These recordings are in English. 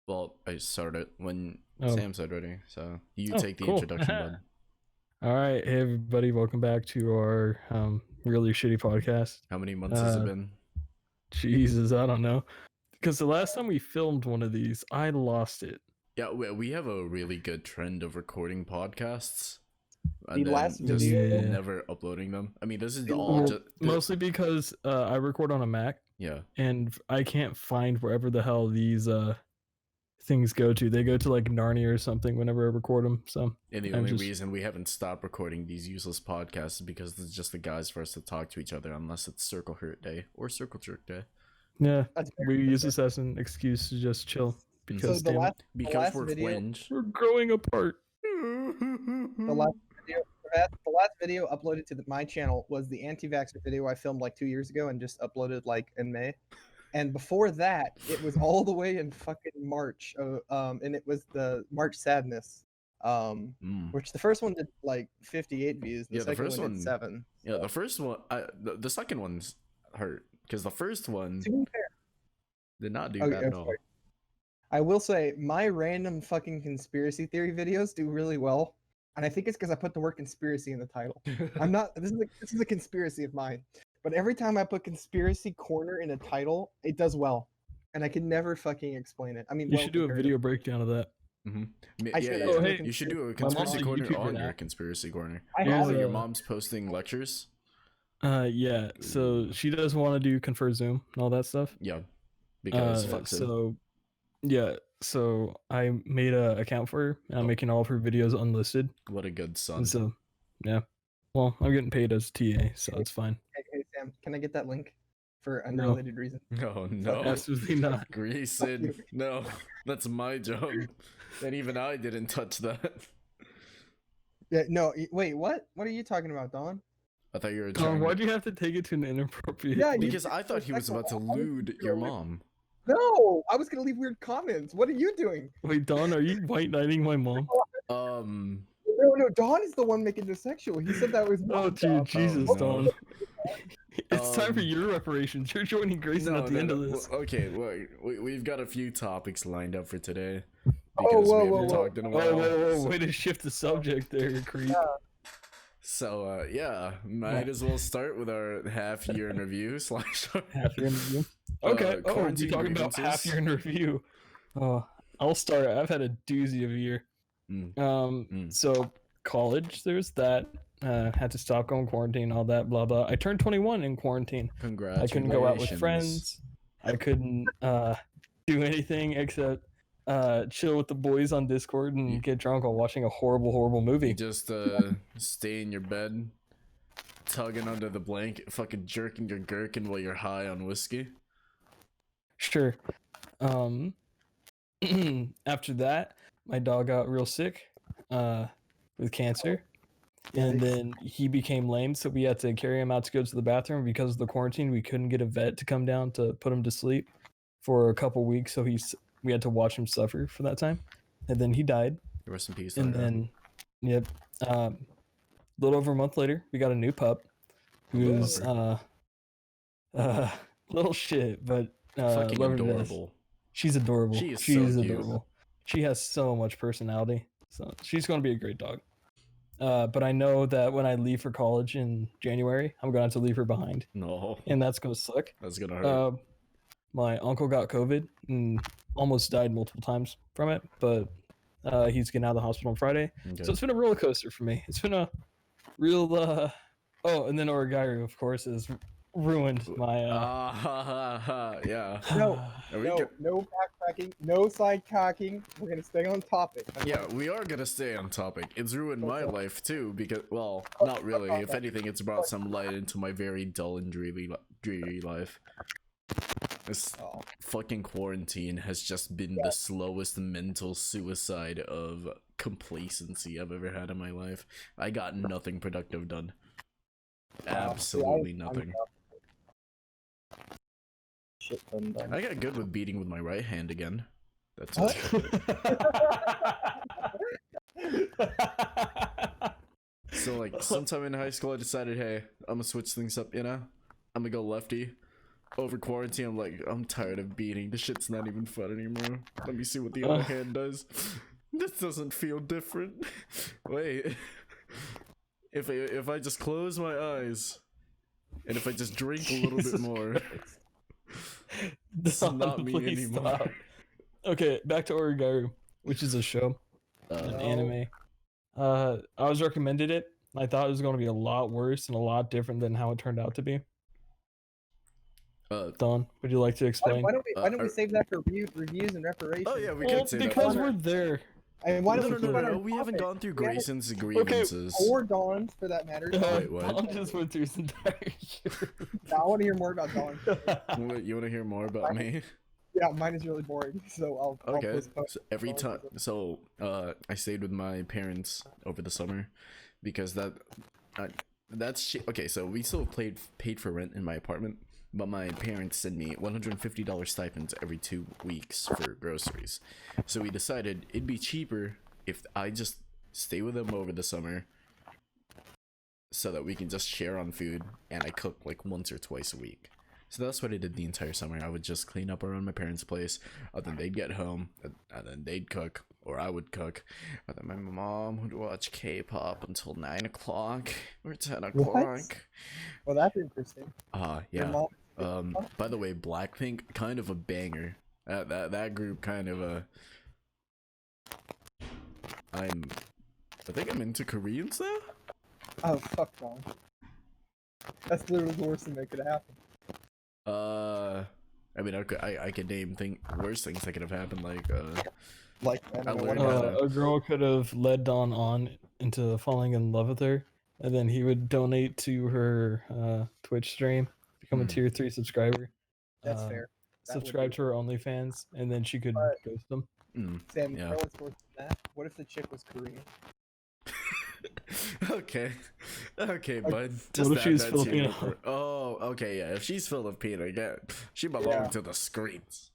Well, I started when Oh. Sam said ready, so you Oh, take the cool. introduction, bud. All right, hey everybody, welcome back to our really shitty podcast. How many months has it Uh, been? Jesus, I don't know, because the last time we filmed one of these, I lost it. Yeah, we have a really good trend of recording podcasts The and then last just video- never uploading them. I mean, this is all Well, just mostly because I record on a Mac yeah. and I can't find wherever the hell these things go to. They go to like Narnia or something whenever I record them. So And the I'm only just- reason we haven't stopped recording these useless podcasts is because it's just the guys for us to talk to each other, unless it's Circle Hurt Day or Circle Jerk Day. yeah, That's we very use this as an excuse to just chill because So the damn it, last Because we're video- flinch. we're growing apart. the last video uploaded to my channel was the anti-vaxxer video I filmed like 2 years ago and just uploaded like in May. And before that, it was all the way in fucking March. And it was the March Sadness. Which the first one did like 58 views. And Yeah, the the second first one one- did 7. Yeah, the first one, the second one's hurt because the first one To be fair, did not do okay, bad I'm at all. sorry. I will say my random fucking conspiracy theory videos do really well, and I think it's because I put the word conspiracy in the title. I'm not. This is a conspiracy of mine, but every time I put conspiracy corner in a title, it does well, and I can never fucking explain it. I mean, You well should do a compared- video breakdown of that. I Yeah, should- yeah. Oh, hey, You should do a mom's conspiracy a corner YouTuber on now. your conspiracy corner. I Here's have So it. your mom's posting lectures. Yeah, so she does want to do confer Zoom and all that stuff. Yeah, because fuck Sim. So yeah, so I made a account for her and I'm making all of her videos unlisted. What a good son. And so yeah. Well, I'm getting paid as TA, so it's fine. Hey Sam, can I get that link for No. unrelated reason? Oh no, Absolutely not. Grayson. No, that's my job. And even I didn't touch that. Yeah, no. Wait, what? What are you talking about, Don? I thought you were Tom, trying. why'd you have to take it to an inappropriate? Yeah, you- Because I thought he was about to lewd your mom. No, I was gonna leave weird comments. What are you doing? Wait, Don, are you white knighting my mom? No, Don is the one making this sexual. He said that was Oh, my dude, job. Jesus, no. Don. It's time for Um, your reparations. You're joining Grayson at the end of this. Well, okay, we've got a few topics lined up for today. Oh, Because whoa, we whoa, haven't whoa. talked in a Whoa, while. whoa, whoa, so- way to shift the subject there, creep. So, yeah, might as well start with our half-year in review / Half year in review. Okay. Oh, we're quarantine talking about grievances. half year in review. Oh, I'll start. I've had a doozy of a year. So college, there's that. Had to stop going quarantine, all that, blah blah. I turned 21 in quarantine. I Congratulations. couldn't go out with friends. I couldn't do anything except chill with the boys on Discord and get drunk while watching a horrible You movie. just stay in your bed, tugging under the blanket, fucking jerking your gherkin while you're high on whiskey. Sure. After that, my dog got real sick with cancer. And then he became lame, so we had to carry him out to go to the bathroom. Because of the quarantine, we couldn't get a vet to come down to put him to sleep for a couple weeks, so we had to watch him suffer for that time. And then he died. Rest in peace. And Lara. then, a little over a month later, we got a new pup who's little shit, but fucking love her to death. adorable. She's adorable. She is so She's cute. adorable. She has so much personality. So she's going to be a great dog. But I know that when I leave for college in January, I'm going to have to leave her behind. No, And that's going to suck. that's gonna hurt. My uncle got COVID and almost died multiple times from it. But he's getting out of the hospital on Friday. Okay. So it's been a roller coaster for me. It's been a real... Oh, and then Origairu, of course, has ruined my... Yeah. No, Are we no, go- no backtracking, no side cocking. We're gonna stay on topic. Yeah, we are gonna stay on topic. It's ruined my life too, because, well, not really. If anything, it's brought some light into my very dull and dreary life. This Oh. fucking quarantine has just been the slowest mental suicide of complacency I've ever had in my life. I got nothing productive done. Absolutely nothing. Shit done. I got good with beating with my right hand again. That's What? it. So, like, sometime in high school, I decided, hey, I'm gonna switch things up, you know? I'm gonna go lefty. over quarantine, I'm like, I'm tired of beating. This shit's not even fun anymore. Let me see what the other hand does. This doesn't feel different. Wait. If I just close my eyes, and if I just drink a little bit more, this is not me Please anymore. stop. Okay, back to Origaru, which is a show, an anime. I was recommended it. I thought it was going to be a lot worse and a lot different than how it turned out to be. Don, would you like to explain? Why don't we save that for reviews and reparations? Oh yeah, we Well, can say that. because we're there. And why don't No, we haven't gone through Grayson's grievances. Or Dawn's, for that matter. Wait, what? Don just went through his entire year. I want to hear more about Dawn. You want to hear more about me? Yeah, mine is really boring, so I'll Okay. postpone. So every time, I stayed with my parents over the summer because that's okay. So we still paid for rent in my apartment, but my parents send me $150 stipends every 2 weeks for groceries. So we decided it'd be cheaper if I just stay with them over the summer, so that we can just share on food, and I cook like once or twice a week. So that's what I did the entire summer. I would just clean up around my parents' place, and then they'd get home, and then they'd cook, or I would cook, and then my mom would watch K-pop until 9 o'clock or 10 o'clock. Well, that's interesting. Yeah. By the way, Blackpink, kind of a banger. That group kind of a. I think I'm into Koreans now. Oh fuck, Dawn. That's literally the worst thing that could happen. I mean, I could name worse things that could have happened, Like I learned how to- A girl could have led Don on into falling in love with her, and then he would donate to her Twitch stream, become a tier 3 subscriber. That's fair. That would Subscribe be- to her OnlyFans, and then she could ghost him. Sam, Yeah. no one's worse than that. What if the chick was Korean? Okay, bud. What if she's Filipino? Oh, okay, yeah. If she's Filipino, she belongs to the streets.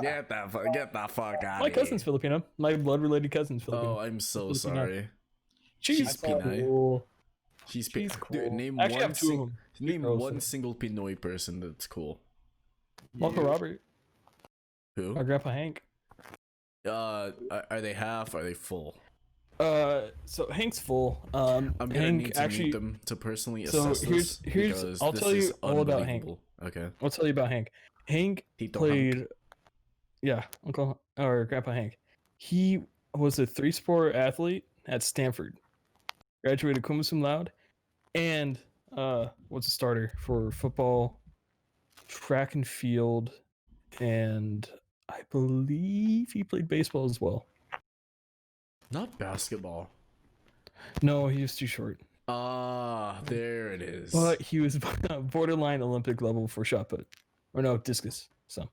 Get the fuck out My of cousin's here. Filipino. My blood-related cousin's Filipino. Oh, I'm so Filipino. sorry. She's Pinoy. cool. She's cool. Dude, name Actually, I one have two of them. name girls, one so- single Pinoy person that's cool. Uncle Robert. Who? My grandpa Hank. Are they half? Are they full? So Hank's full. I'm gonna Hank need to actually. meet them to personally So assess here's- this, here's- because I'll this tell you is all about Hank. unbelievable. Okay. I'll tell you about Hank. Hank Tito played. Hank. Yeah, Uncle or Grandpa Hank. He was a 3-sport athlete at Stanford. Graduated cum laude, and was a starter for football, track and field, and I believe he played baseball as well. Not basketball. No, he was too short. Ah, there it is. But he was borderline Olympic level for shot put, or no, discus. So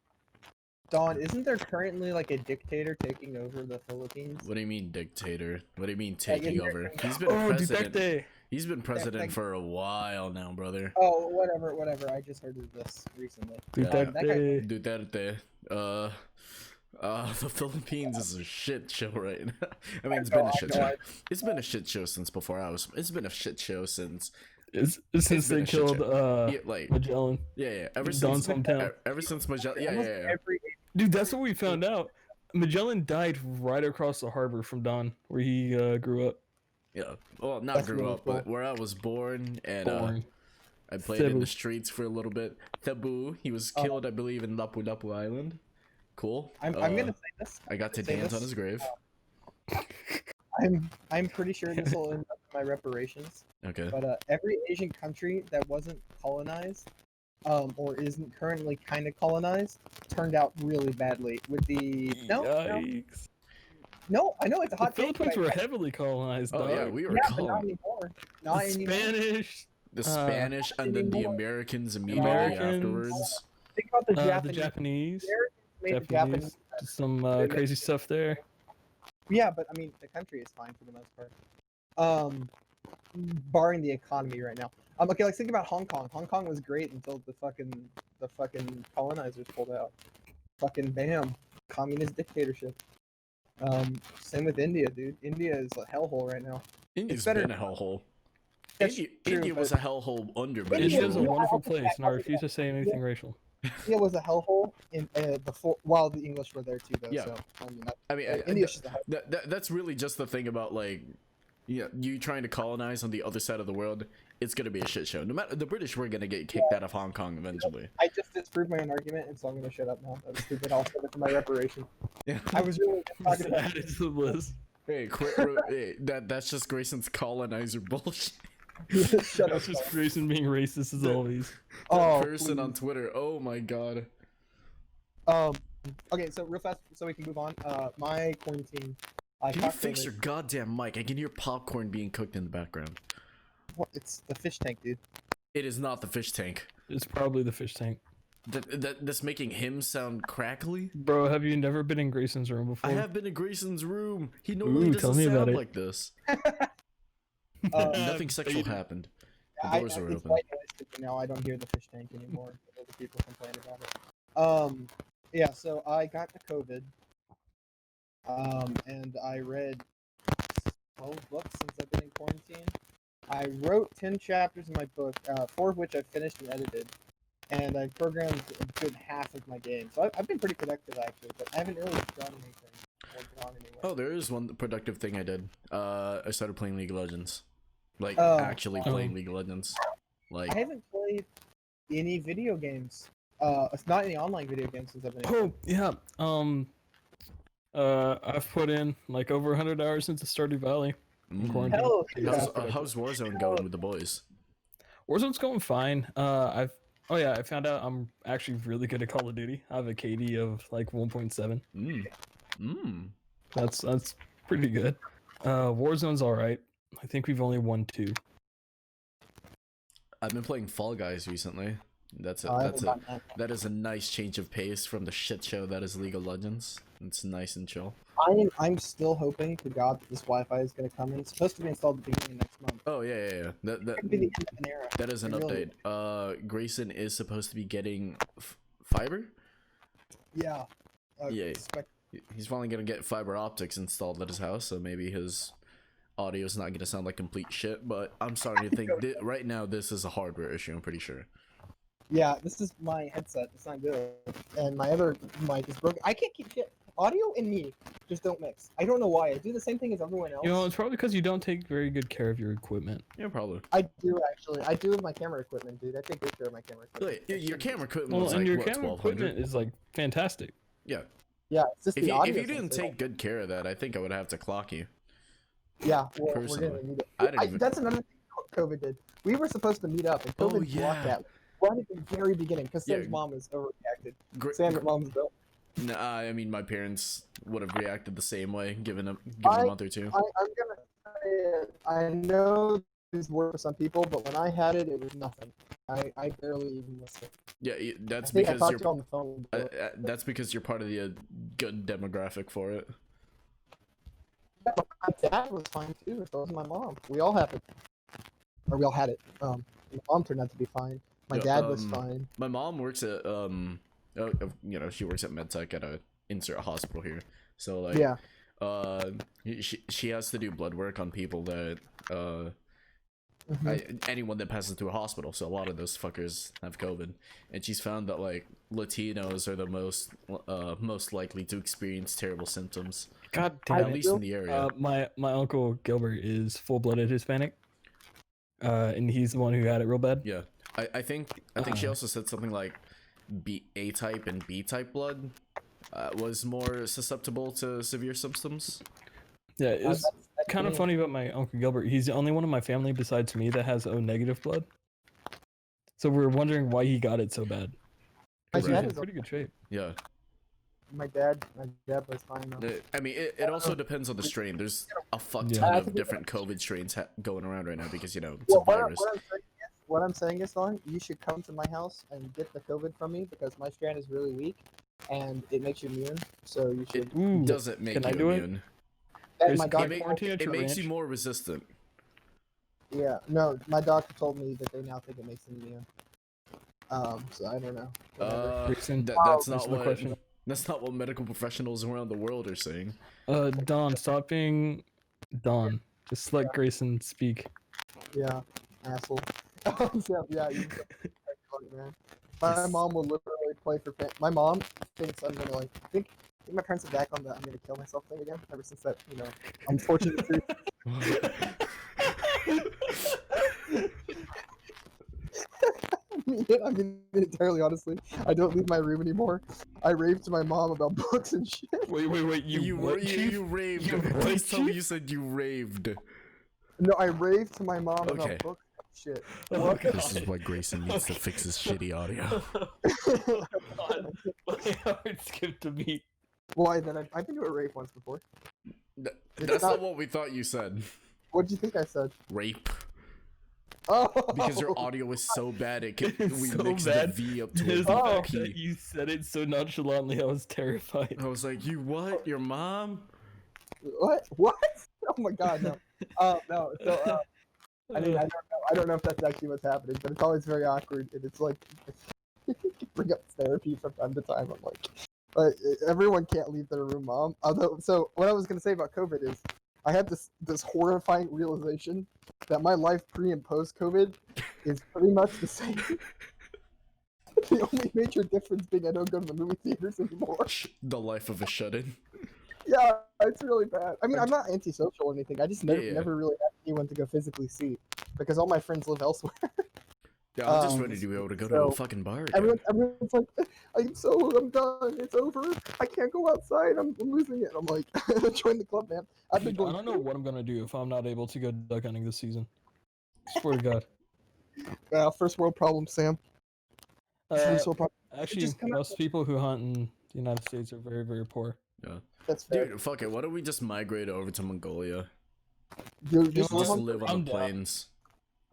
Dawn, isn't there currently like a dictator taking over the Philippines? What do you mean dictator? What do you mean Like, taking in over? their- He's been president. Duterte. He's been president like- for a while now, brother. Oh, whatever. I just heard of this recently. That guy- Duterte. Duterte. The Philippines is a shit show right now. I mean, it's I been know, a shit I know, show. It's been a shit show since before I was. It's been a shit show since. Since been they a shit killed Yeah, like Magellan. yeah. Ever Don's since hometown. ever since Magellan. almost Yeah. every Dude, that's what we found out. Magellan died right across the harbor from Don, where he grew up. Yeah. Well, not That's grew really up, but where I was born, and Boring. I played in Cebu. the streets for a little bit. Cebu, he was killed, I believe, in Lapu-Lapu Island. Cool. I'm gonna say this. I got to say dance on this. his grave. I'm pretty sure this will end up in my reparations. Okay. But every Asian country that wasn't colonized, or isn't currently kind of colonized, turned out really badly. With the Yikes. no, I know it's a The hot take. Philippines but- were heavily colonized. Oh yeah, dog. we were yeah, but not called anymore. The Not anymore. Spanish, the Spanish, and then the anymore. Americans immediately Americans. afterwards. Think about the the Japanese. Japanese, Made the Japanese, some crazy stuff there. Yeah, but I mean, the country is fine for the most part. Barring the economy right now. Okay, like think about Hong Kong. Hong Kong was great until the fucking colonizers pulled out. Fucking bam, communist dictatorship. Same with India, dude. India is a hellhole right now. India's better- been a hellhole. That's India true, was a hellhole under British India is a rule. wonderful place, and I refuse to say anything racial. India was a hellhole in before while the English were there too, though. Yeah. So I mean, I- India's just a hell. that's really just the thing about like, yeah, you trying to colonize on the other side of the world. It's gonna be a shit show. No matter the British were gonna get kicked out of Hong Kong eventually. I just disproved my own argument, and so I'm gonna shut up now. That was stupid. I'll save it for my reparation. Yeah. I was really just talking about. Add it to the list. Hey, hey, that's just Grayson's colonizer bullshit. Shut up. That's just Grayson being racist as always. Oh, Person on please. Twitter. Oh my god. Okay, so real fast, so we can move on. My quarantine. Can you fix your goddamn mic? I can hear popcorn being cooked in the background. What? It's the fish tank, dude. It is not the fish tank. It's probably the fish tank. That's making him sound crackly. Bro, have you never been in Grayson's room before? I have been in Grayson's room. He normally Ooh, tell doesn't me about sound it. like this. Nothing sexual happened. The I doors are it's open. white noise, but now I don't hear the fish tank anymore. Other people complain about it. Yeah. So I got the COVID. And I read 12 books since I've been in quarantine. I wrote 10 chapters in my book, 4 of which I finished and edited, and I programmed a good half of my game. So I've been pretty productive actually, but I haven't really done anything or gone anywhere. Oh, there is one productive thing I did. I started playing League of Legends. Like, Oh. actually playing League of Legends. Like, I haven't played any video games. It's not any online video games since I've been. Oh, yeah. I've put in like over 100 hours into Stardew Valley in quarantine. Hell yeah. how's Warzone going with the boys? Warzone's going fine. I found out I'm actually really good at Call of Duty. I have a KD of like 1.7. That's pretty good. Warzone's all right. I think we've only won 2. I've been playing Fall Guys recently. That is a nice change of pace from the shit show that is League of Legends. It's nice and chill. I'm still hoping to God that this Wi-Fi is going to come in. It's supposed to be installed at the beginning of next month. Oh yeah. It could be the end of an era. That is an It really update. Grayson is supposed to be getting fiber. Yeah. Yeah. Expect- He's finally gonna get fiber optics installed at his house, so maybe his audio is not gonna sound like complete shit. But I'm starting to think right now this is a hardware issue. I'm pretty sure. Yeah, this is my headset. It's not good, and my other mic is broken. I can't keep shit. Audio and me just don't mix. I don't know why. I do the same thing as everyone else. You know, it's probably because you don't take very good care of your equipment. Yeah, probably. I do actually. I do with my camera equipment, dude. I take good care of my camera equipment. Wait, your camera equipment Well, was and like your what, camera 1200? equipment is like fantastic. Yeah. Yeah, it's just If the you, audio. if you didn't sensor. take good care of that, I think I would have to clock you. Yeah, well, we're personally, gonna need it. I didn't even- That's another thing COVID did. We were supposed to meet up, and Oh, COVID yeah. blocked that right at the very beginning because Yeah. Sam's mom was overreacted. Gr- Sam's mom's built. Nah, I mean, my parents would have reacted the same way, given a month or two. I'm gonna say it. I know this worked for some people, but when I had it, it was nothing. I barely even listened. Yeah, I that's think I because talked to you you're. on the phone. That's because you're part of the good demographic for it. My dad was fine too. So was my mom. We all had it. Or we all had it. My mom turned out to be fine. My Yeah, dad was fine. My mom works at she works at MedTech at a insert hospital here. So like, Yeah. she has to do blood work on people that Mhm. anyone that passes through a hospital. So a lot of those fuckers have COVID, and she's found that like Latinos are the most likely to experience terrible symptoms, God I damn at it. least in the area. My uncle Gilbert is full-blooded Hispanic, and he's the one who had it real bad. Yeah, I think she also said something like A type and B type blood was more susceptible to severe symptoms. Yeah, it's That's kind of me. funny about my uncle Gilbert. He's the only one in my family besides me that has O negative blood. So we're wondering why he got it so bad. My 'Cause he's dad in is pretty good shape. Yeah, My dad was fine though. I mean it also depends on the strain. There's a fuck Yeah. ton I of think different COVID strains going around right now because it's Well, a virus. what I'm saying is, Don, you should come to my house and get the COVID from me because my strand is really weak and it makes you immune. So you should. It Ooh, doesn't make can I you do it? immune. And my Chris, doctor, can I quarantine at It your makes you ranch? more resistant. yeah, no, my doctor told me that they now think it makes them immune. So I don't know. Whatever. Grayson, That's answer not the what question. that's not what medical professionals around the world are saying. Don, stop being Don. Just let Grayson speak. Yeah. asshole. So, yeah, man. My mom will literally play for my mom thinks I'm gonna I think my parents are back on the I'm gonna kill myself thing again. Ever since that, unfortunately. I mean, entirely honestly, I don't leave my room anymore. I rave to my mom about books and shit. Wait, you raved. Please tell me you said you raved. No, I rave to my mom Okay. about books and shit. Oh, This is why Grayson needs to fix his shitty audio. God, my heart skipped a beat. Well, I've been to a rave once before. That's not what we thought you said. What do you think I said? Rape. Oh, Because your audio is so bad, we So mixed bad. the V up to There's a the Oh. fact that P. you said it so nonchalantly, I was terrified. I was like, you what? Your mom? What? What? Oh my god, no. No. So, I mean, I don't know if that's actually what's happening, but it's always very awkward, and it's like bring up therapy from time to time. I'm like, but everyone can't leave their room, mom. Although, so what I was gonna say about COVID is, I had this horrifying realization that my life pre and post COVID is pretty much the same. The only major difference being I don't go to the movie theaters anymore. The life of a shut-in. Yeah, it's really bad. I mean, I'm not antisocial or anything. I just never, Yeah. never really had anyone to go physically see because all my friends live elsewhere. Yeah, I'm just ready to be able to go to a fucking bar again. Everyone's like, I'm done. It's over. I can't go outside. I'm losing it. I'm like, join the club, man. I've been Dude, I going. don't know what I'm gonna do if I'm not able to go duck hunting this season. Swear to God. First world problem, Sam. First world problem. Actually, just come out- most people who hunt in the United States are very, very poor. Yeah. That's fair. Dude, fuck it. Why don't we just migrate over to Mongolia? Dude, Just live live on I'm the down. plains.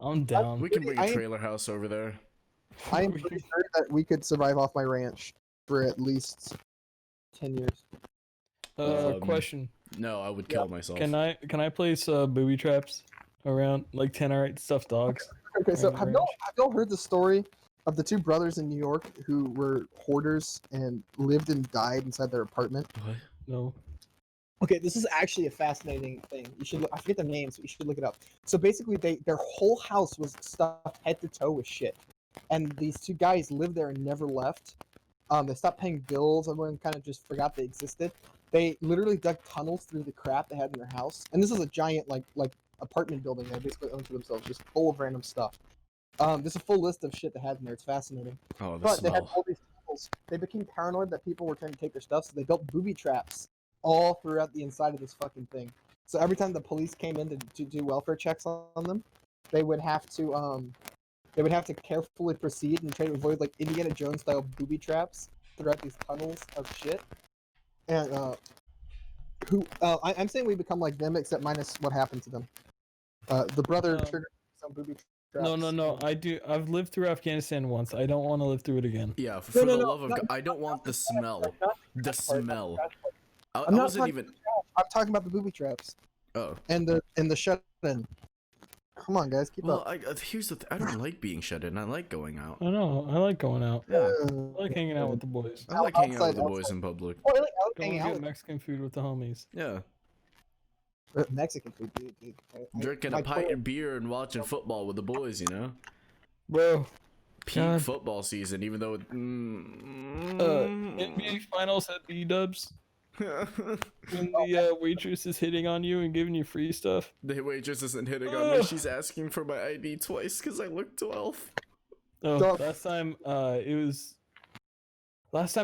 I'm down. We can bring a I- trailer house over there. I am pretty sure that we could survive off my ranch for at least 10 years. Question. No, I would kill myself. Can I place booby traps around like 10 alright stuffed dogs? Okay, so Around the have y'all heard the story of the two brothers in New York who were hoarders and lived and died inside their apartment? What? No. Okay, this is actually a fascinating thing. You should I forget their names, but you should look it up. So basically, their whole house was stuffed head to toe with shit, and these two guys lived there and never left. They stopped paying bills. Everyone kind of just forgot they existed. They literally dug tunnels through the crap they had in their house, and this is a giant like apartment building they basically owned for themselves, just full of random stuff. There's a full list of shit they had in there. It's fascinating. Oh, the But they had smell. all these tunnels. They became paranoid that people were trying to take their stuff, so they built booby traps all throughout the inside of this fucking thing. So every time the police came in to do welfare checks on them, they would have to carefully proceed and try to avoid like Indiana Jones style booby traps throughout these tunnels of shit. And I'm saying we become like them, except minus what happened to them. The brother triggered some booby traps. No. I've lived through Afghanistan once. I don't want to live through it again. Yeah, for No, the love of God, I don't want the smell. The smell. I I'm not wasn't talking even. I'm talking about the booby traps Oh. and the shut-in. Come on, guys, keep Well, up. here's the. I don't like being shut in. I like going out. I know. I like going out. Yeah, I like hanging out with the boys. I like hanging out with the Outside. boys in public. Oh, I like Go hanging and out get with Mexican food with the homies. Yeah, Mexican food, dude. drinking a pint of beer and watching football with the boys. You know, Bro. peak God. football season. Even though. NBA Finals at B-dubs. When the waitress is hitting on you and giving you free stuff. The waitress isn't hitting on me. She's asking for my ID twice because I look 12. Oh, Stop. last time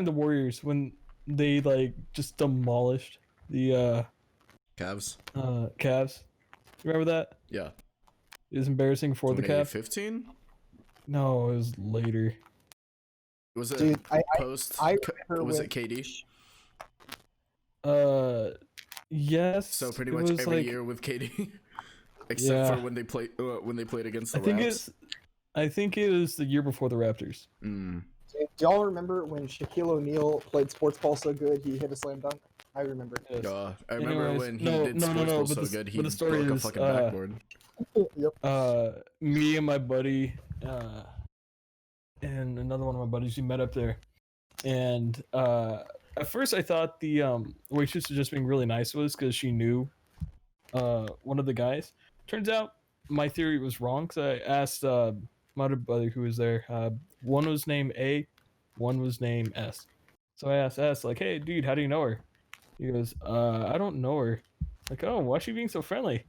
the Warriors when they like just demolished the Cavs. Cavs. Remember that? Yeah. It was embarrassing for the Cavs. 15? No, it was later. Was it Dude, post? I Was remember it KD? Yes. So pretty it much was every like, year with KD, except Yeah. for when they played against the I think it was the year before the Raptors. Mm. Do y'all remember when Shaquille O'Neal played sports ball so good he hit a slam dunk? I remember. Yes. I remember Anyways, when he no, did no, sports no, ball but so the- good he but the story broke a is, fucking backboard. Yep. Me and my buddy, and another one of my buddies, we met up there, and at first I thought the waitress was just being really nice to us because she knew one of the guys. Turns out my theory was wrong because I asked my other brother who was there. One was named A, one was named S. So I asked S, like, "Hey, dude, how do you know her?" He goes, I don't know her." Like, "Oh, why is she being so friendly?"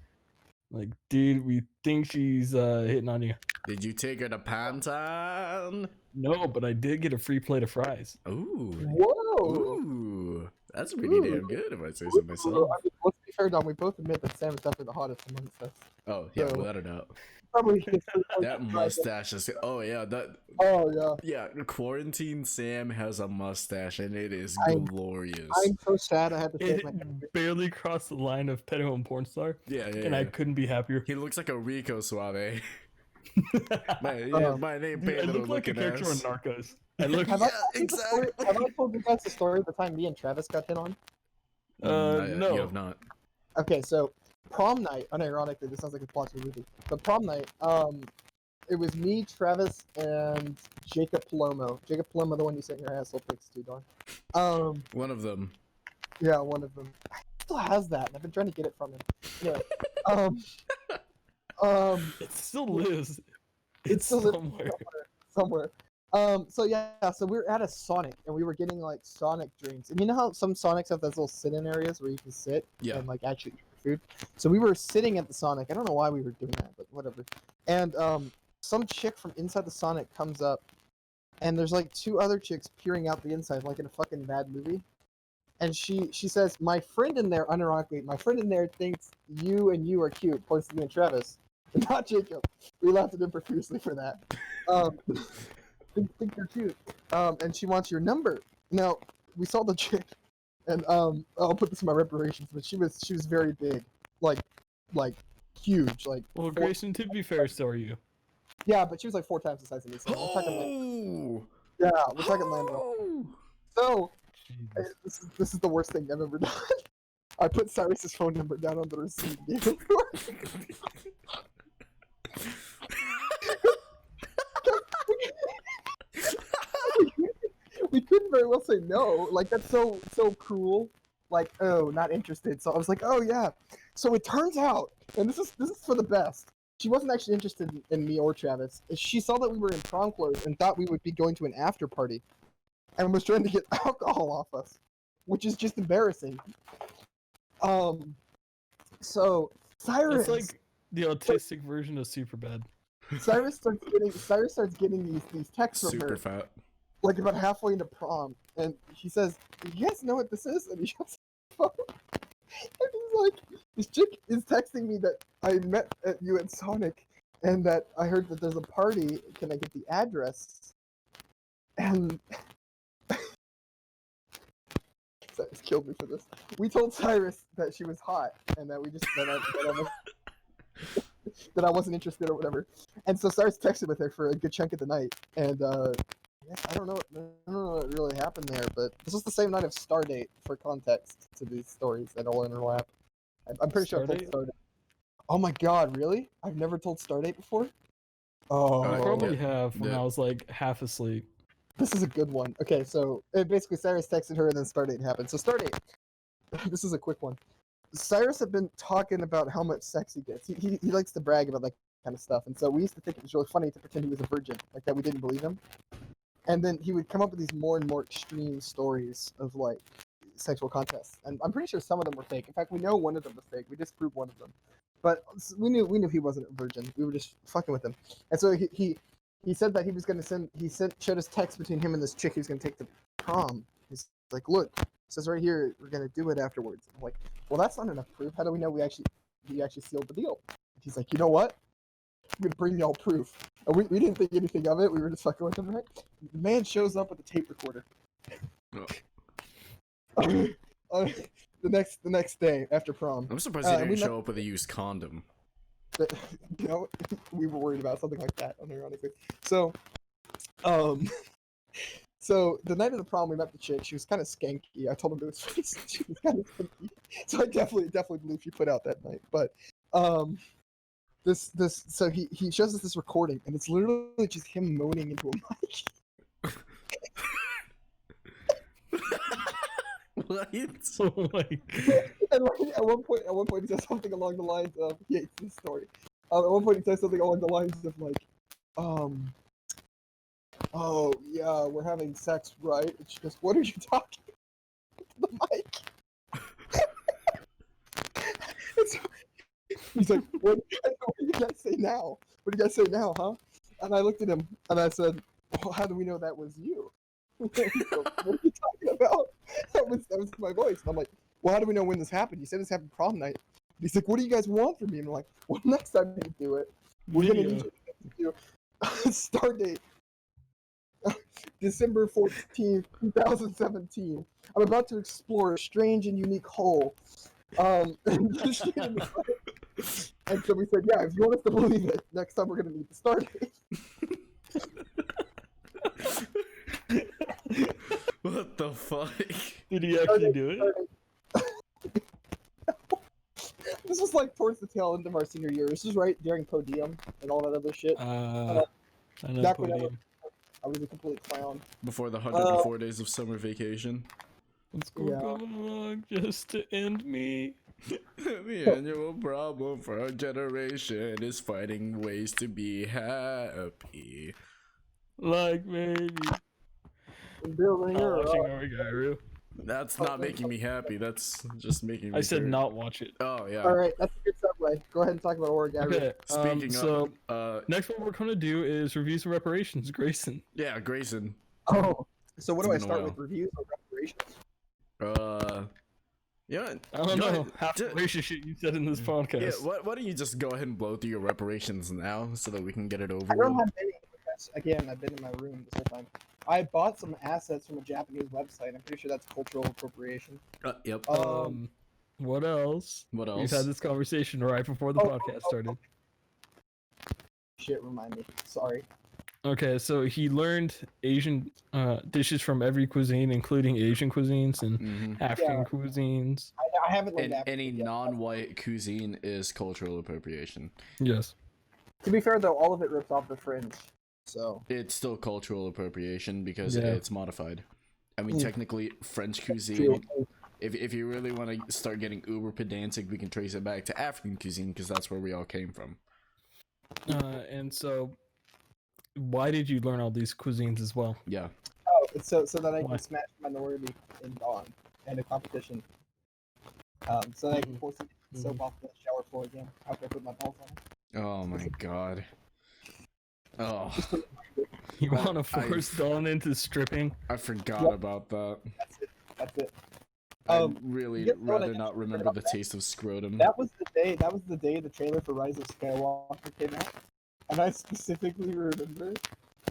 Like, "Dude, we think she's hitting on you." Did you take her to Panton? No, but I did get a free plate of fries. Ooh. Whoa. Ooh. That's pretty Ooh. damn good if I say so myself. I mean, let's be fair, Dom. We both admit that Sam is definitely the hottest amongst us. Oh, yeah, So- without a doubt. Probably. That mustache is. Oh, yeah. Oh yeah. Yeah, Quarantine Sam has a mustache and it is glorious. I'm so sad I had to take It my. barely crossed the line of pedo and porn star, Yeah, and I couldn't be happier. He looks like a Rico Suave. My name Dude, I Pedro look like a looking character on ass. Narcos. I look. Have, Yeah, I told you the story, exactly. have I told you guys the story of the time me and Travis got hit on? No. You have not. Okay, so prom night. Unironically, this sounds like a plot to a movie. But prom night. It was me, Travis, and Jacob Palomo. Jacob Palomo, the one you sent your asshole pics to, Don. One of them. Yeah, one of them. He still has that, and I've been trying to get it from him. Anyway, It still lives. It's still lives somewhere. somewhere. So yeah, so we were at a Sonic, and we were getting like Sonic drinks. And you know how some Sonics have those little sit-in areas where you can sit Yeah. and like actually eat your food? So we were sitting at the Sonic. I don't know why we were doing that, but whatever. And some chick from inside the Sonic comes up, and there's like two other chicks peering out the inside, like in a fucking bad movie. And she says, "My friend in there," unironically, "my friend in there thinks you and you are cute," points to me and Travis, not Jacob. We laughed at him profusely for that. Think you're cute. And she wants your number. Now, we saw the chick, and I'll put this in my reparations, but she was very big, like huge, like. Well, Grayson, to be fair, so are you. Yeah, but she was like 4 times the size of me. So we're talking Lando. So this is the worst thing I've ever done. I put Cyrus's phone number down on the receipt. We couldn't very well say no. Like that's so cruel. Like, oh, not interested. So I was like, oh yeah. So it turns out, and this is for the best. She wasn't actually interested in me or Travis. She saw that we were in prom clothes and thought we would be going to an after party, and was trying to get alcohol off us, which is just embarrassing. So Cyrus, It's like the autistic version of Superbad. Cyrus starts getting these texts from Super her, fat. like about halfway into prom, and he says, "Do you guys know what this is?" And he shows the phone, and he's like, "This chick is texting me that I met you at Sonic, and that I heard that there's a party. Can I get the address?" And Cyrus killed me for this. We told Cyrus that she was hot, and that we just that I wasn't interested or whatever. And so Cyrus texted with her for a good chunk of the night, and I don't know what really happened there, but this was the same night of Stardate, for context to these stories that all overlap. I'm pretty sure I told Stardate. Oh my god, really? I've never told Stardate before? Oh. I probably yeah. have when I was like half asleep. This is a good one. Okay, so basically Cyrus texted her and then Stardate happened. So Stardate, this is a quick one. Cyrus had been talking about how much sex he gets. He likes to brag about that kind of stuff, and so we used to think it was really funny to pretend he was a virgin, like that we didn't believe him. And then he would come up with these more and more extreme stories of like sexual contests, and I'm pretty sure some of them were fake. In fact, we know one of them was fake. We disproved one of them, but we knew he wasn't a virgin. We were just fucking with him. And so he said that he was gonna showed us text between him and this chick he was gonna take to prom. He's like, look, it says right here we're gonna do it afterwards. I'm like, well, that's not enough proof. How do we know he actually sealed the deal? And he's like, you know what? I'm gonna bring y'all proof. And we didn't think anything of it. We were just fucking with him, right? The man shows up with a tape recorder. The next day after prom. I'm surprised he didn't show up with a used condom. You know, we were worried about something like that, unironically. So, so the night of the prom, we met the chick. She was kind of skanky. I told him to his face. She was kind of skanky. So I definitely believe she put out that night. But so he shows us this recording, and it's literally just him moaning into a mic. What? Oh my god. And like, at one point he says something along the lines of, he hates this story. At one point, he says something along the lines of like, "Oh yeah, we're having sex, right?" And she goes, "What are you talking?" To the mic. So, he's like, what do you guys say now? What do you guys say now, huh? And I looked at him and I said, "Well, how do we know that was you?" What are you talking about? That was my voice. And I'm like, "Well, how do we know when this happened? You said this happened prom night." He's like, "What do you guys want from me?" And I'm like, "Well, next time you do it, we're gonna need you to do start date December 14th, 2017. I'm about to explore a strange and unique hole." And so we said, "Yeah, if you want us to believe it, next time we're gonna need the start date." What the fuck? Did he actually do it? This was like towards the tail end of our senior year. This was right during podium and all that other shit. I know Back when podium. I was a complete clown. Before the 104 days of summer vacation. What's going on just to end me? The annual problem for our generation is finding ways to be happy. Like maybe Building her watching up. Origairu. That's not making me happy. That's just making me. I said hurt. not watch it. Oh yeah. All right, that's a good segue. Go ahead and talk about Oregon. Okay. Speaking so of, next one we're gonna do is reviews and reparations. Grayson. yeah, Grayson. Oh, so what do I It's been a start while. with? Reviews or reparations? Yeah. I don't know half the racist shit you said in this podcast. Yeah. Why don't you just go ahead and blow through your reparations now, so that we can get it over I don't with? have any because, again, I've been in my room this whole time. I bought some assets from a Japanese website. I'm pretty sure that's cultural appropriation. Yep. What else? What else? We've had this conversation right before the podcast started. Shit, remind me. Sorry. Okay, so he learned Asian dishes from every cuisine, including Asian cuisines and African cuisines. I haven't learned And African any yet. non-white cuisine is cultural appropriation. Yes. To be fair, though, all of it rips off the fringe. So It's still cultural appropriation because Yeah. it's modified. I mean, Mm. technically, French cuisine. If you really want to start getting uber pedantic, we can trace it back to African cuisine because that's where we all came from. And so, why did you learn all these cuisines as well? Yeah. it's so that I Why? can smash minority in Dawn and a competition. So that I can force it to soap off the shower floor again after I put my balls on it. Oh my god. Oh, You want to force Dawn into stripping? I forgot about that. That's it. I'd really you know what I rather just not remember remembered the about that? taste of scrotum. That was the day. That was the day the trailer for Rise of Skywalker came out, and I specifically remember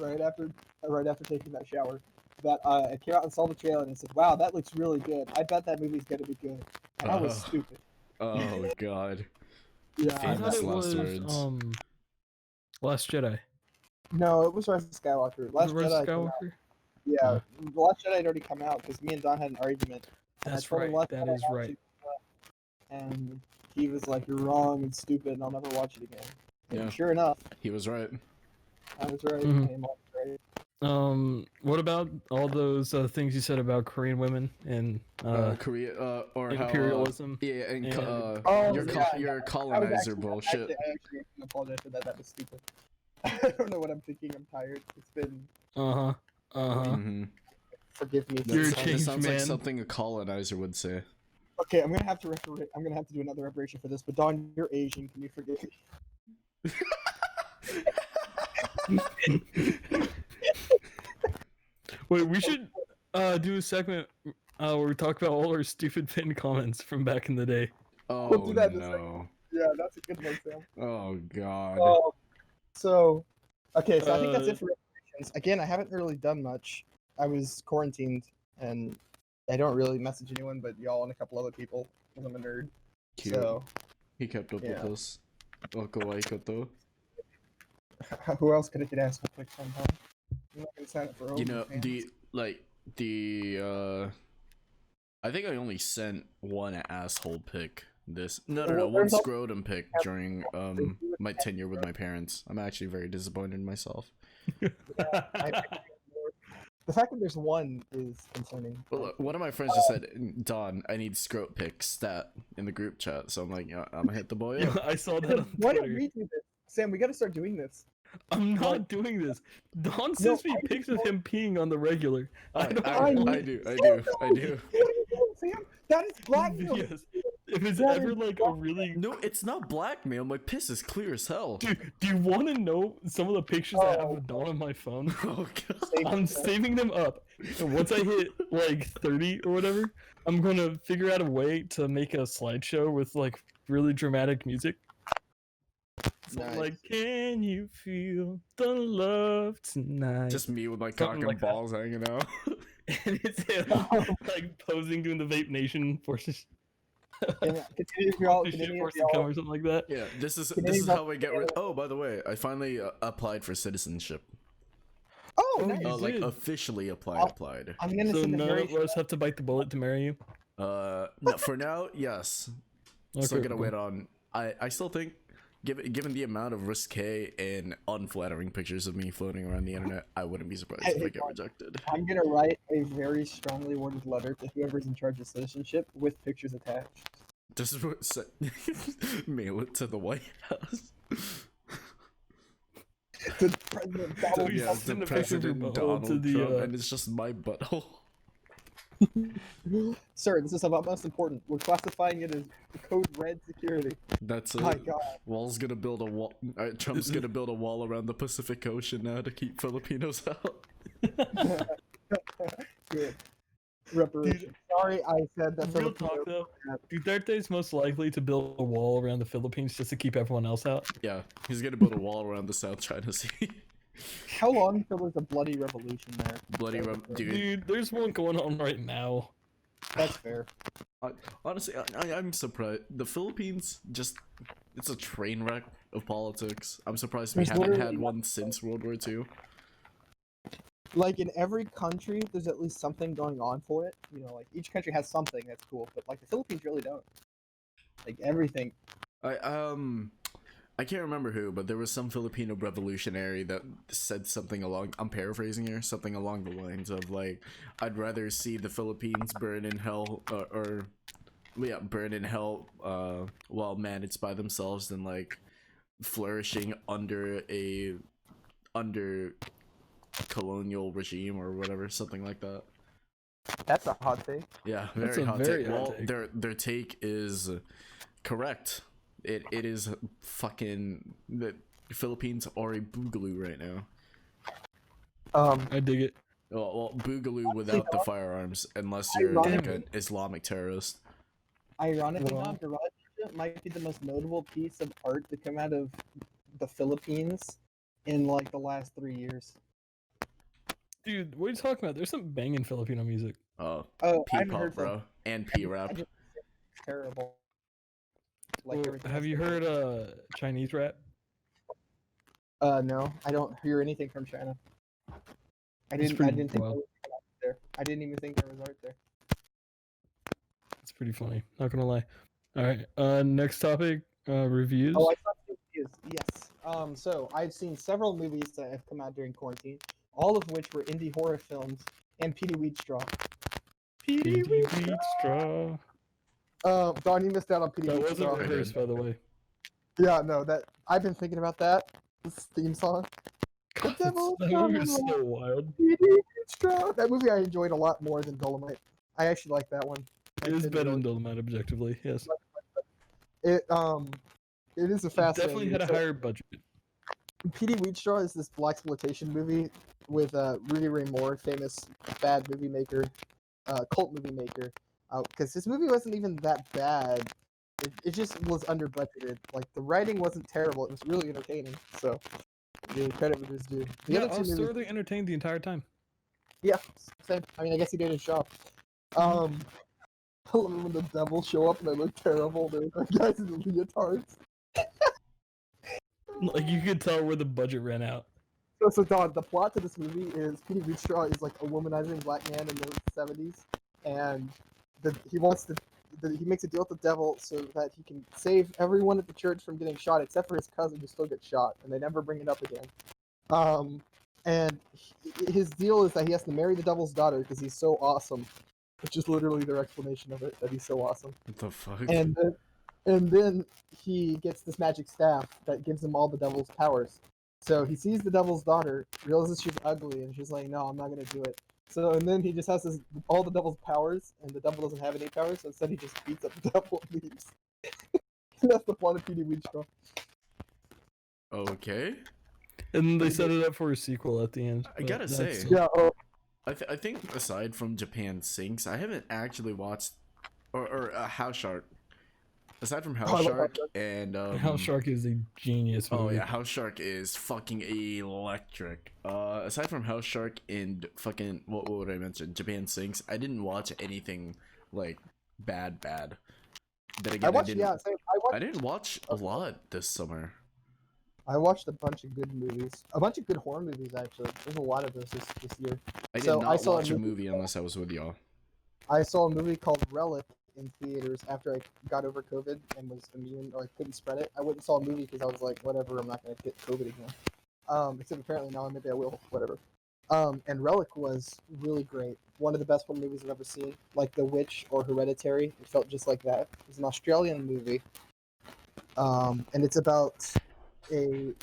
right after taking that shower that I came out and saw the trailer and I said, "Wow, that looks really good. I bet that movie's gonna be good." And I was stupid. Oh god. Yeah. I thought Famous it last was words. Last Jedi. No, it was Rise of Skywalker. Last Rise Jedi. of came out. Skywalker? Yeah, the Last Jedi had already come out because me and Don had an argument. And I That's told him right. Last That Jedi is I right. watched it, and he was like, "You're wrong and stupid, and I'll never watch it again." And Yeah. sure enough, He was right. I was right. Mhm. and I was right. What about all those things you said about Korean women and Korea, or how, imperialism? yeah, and Oh, your yeah, your I was colonizer actually, bullshit. I actually apologize for that. That was stupid. I don't know what I'm thinking. I'm tired. It's been. Mm-hmm. Forgive me. You're a That changed sounds like man. something a colonizer would say. Okay, I'm gonna have to I'm gonna have to do another reparation for this. But Don, you're Asian. Can you forgive me? Wait, we should do a segment where we talk about all our stupid pinned comments from back in the day. Oh We'll do that in a no. Yeah, that's a good one, Sam. Oh god. So, okay, so I think that's it for reparations. Again, I haven't really done much. I was quarantined, and I don't really message anyone but y'all and a couple other people because I'm a nerd. Cute. So, He kept up yeah. with us. Okawaii who else could I get asked for quick time, Tom? I'm not gonna sign up for You know, OnlyFans. I think I only sent one asshole pic one There's al- scrotum pic during my tenure with my parents. I'm actually very disappointed in myself. The fact that there's one is concerning. Well, look, one of my friends just said, "Don, I need scrot pic stat in the group chat." So I'm like, yeah, I'm gonna hit the boy up. I saw that on Why don't Twitter. we do this? Sam, we gotta start doing this. I'm not Like- doing this. Don sends me I pics of him peeing on the regular. I don't I want do. Sam, I What are do. you doing, Sam? That is blackmail. Yes. If it's That ever is like a really No, it's not blackmail. My piss is clear as hell. Dude, do you want to know some of the pictures I have of Dawn on my phone? Oh god. I'm saving them up. And once I hit like 30 or whatever, I'm gonna figure out a way to make a slideshow with like really dramatic music. Something Nice. like, can you feel the love tonight? Just me with my Something cock and like that. balls hanging out. And it's like posing doing the Vape Nation forces. Can any of y'all, can Shit any of force to y'all, come or something like that. Yeah, this is Can anybody- how I get rid. Oh, by the way, I finally applied for citizenship. oh, Oh, nice. you Like did. officially applied. I'm gonna So send the none very of us have to bite the bullet to marry you. No, for now, yes. Still Okay, gonna cool. wait on. I still think, given the amount of risque and unflattering pictures of me floating around the internet, I wouldn't be surprised if I get rejected. I'm gonna write a very strongly worded letter to whoever's in charge of citizenship with pictures attached. This is what mail it to the White House. To President Donald Yeah, Trump. send the a picture of your President butthole Donald to the, Trump, uh, and it's just my butthole. Sir, this is about most important. We're classifying it as code red security. That's it. My God. Wall's gonna build a wall. Trump's gonna build a wall around the Pacific Ocean now to keep Filipinos out. Good. Reparation. Sorry, I said that. Real talk though, Duterte's most likely to build a wall around the Philippines just to keep everyone else out. Yeah, he's gonna build a wall around the South China Sea. How long until there's a bloody revolution there? Bloody dude. Dude, there's one going on right now. That's fair. Honestly, I'm surprised. The Philippines it's a train wreck of politics. I'm surprised we There's haven't literally had one since World War II. Like in every country, there's at least something going on for it. You know, like each country has something that's cool, but like the Philippines really don't. Like everything. I can't remember who, but there was some Filipino revolutionary that said something along, I'm paraphrasing here, something along the lines of like, I'd rather see the Philippines burn in hell, burn in hell while managed by themselves than like flourishing under colonial regime or whatever, something like that. That's a hot take. Yeah, That's very a hot very take. hot Well, take. their take is correct. It is fucking the Philippines are a boogaloo right now. I dig it. Well, boogaloo without the firearms, unless you're like Ironically- an Islamic terrorist. Ironically, Well- Don, Garage might be the most notable piece of art to come out of the Philippines in like the last 3 years. Dude, what are you talking about? There's some banging Filipino music. Oh, Oh, I haven't P-pop, heard bro, and P-rap. It's terrible. Like Well, everything have else. you heard Chinese rap? No, I don't hear anything from China. I didn't pretty think there wild. was art there. I didn't even think there was art there. It's pretty funny. Not gonna lie. All right. Next topic. Reviews. Oh, I saw two reviews. Yes. So I've seen several movies that have come out during quarantine, all of which were indie horror films and Petey Wheatstraw. Petey Petey Wheatstraw. Wheatstraw. Don, you missed out on Petey That wasn't Wheatstraw. rehearsed, by the way. Yeah, no, that I've been thinking about that. This theme song. The God, devil that is movie is coming, so wild. Petey Wheatstraw. That movie I enjoyed a lot more than Dolomite. I actually like that one. It is better than Dolomite, objectively. Yes. It is a fascinating. Definitely had a so- higher budget. Petey Wheatstraw is this blaxploitation movie with Rudy Ray Moore, famous bad movie maker, cult movie maker. Because this movie wasn't even that bad. It just was under budgeted. Like the writing wasn't terrible. It was really entertaining. So, the credit was due. The Yeah, other I two was movies, thoroughly entertained the entire time. yeah, same. I mean, I guess he did his job. I love when the devils show up and they look terrible. They're like guys in the leotards. Like you could tell where the budget ran out. So Don, the plot to this movie is Petey Wheatstraw is like a womanizing black man in the 70s, and he makes a deal with the devil so that he can save everyone at the church from getting shot, except for his cousin who still gets shot, and they never bring it up again. And his deal is that he has to marry the devil's daughter because he's so awesome, which is literally their explanation of it, that he's so awesome. What the fuck? And And then he gets this magic staff that gives him all the devil's powers. So he sees the devil's daughter, realizes she's ugly, and she's like, "No, I'm not gonna do it." So and then he just has all the devil's powers, and the devil doesn't have any powers. So instead, he just beats up the devil and leaves. That's the plot of Petey Wheatstraw. Okay. And they set it up for a sequel at the end. I gotta say, Yeah. Oh, I think aside from Japan Sinks, I haven't actually watched or House Shark. Aside from House Shark and House Shark is a genius movie. Oh yeah, House Shark is fucking electric. Aside from House Shark and fucking what would I mention? Japan Sinks. I didn't watch anything like bad. Then again, I didn't watch a lot this summer. I watched a bunch of good movies, a bunch of good horror movies actually. There's a lot of those this year. I did not watch a movie unless I was with y'all. I saw a movie called Relic in theaters after I got over COVID and was immune, or I couldn't spread it. I went and saw a movie because I was like, whatever, I'm not going to get COVID again. Except apparently now maybe I will, whatever. And Relic was really great. One of the best horror movies I've ever seen. Like The Witch or Hereditary. It felt just like that. It was an Australian movie. And it's about a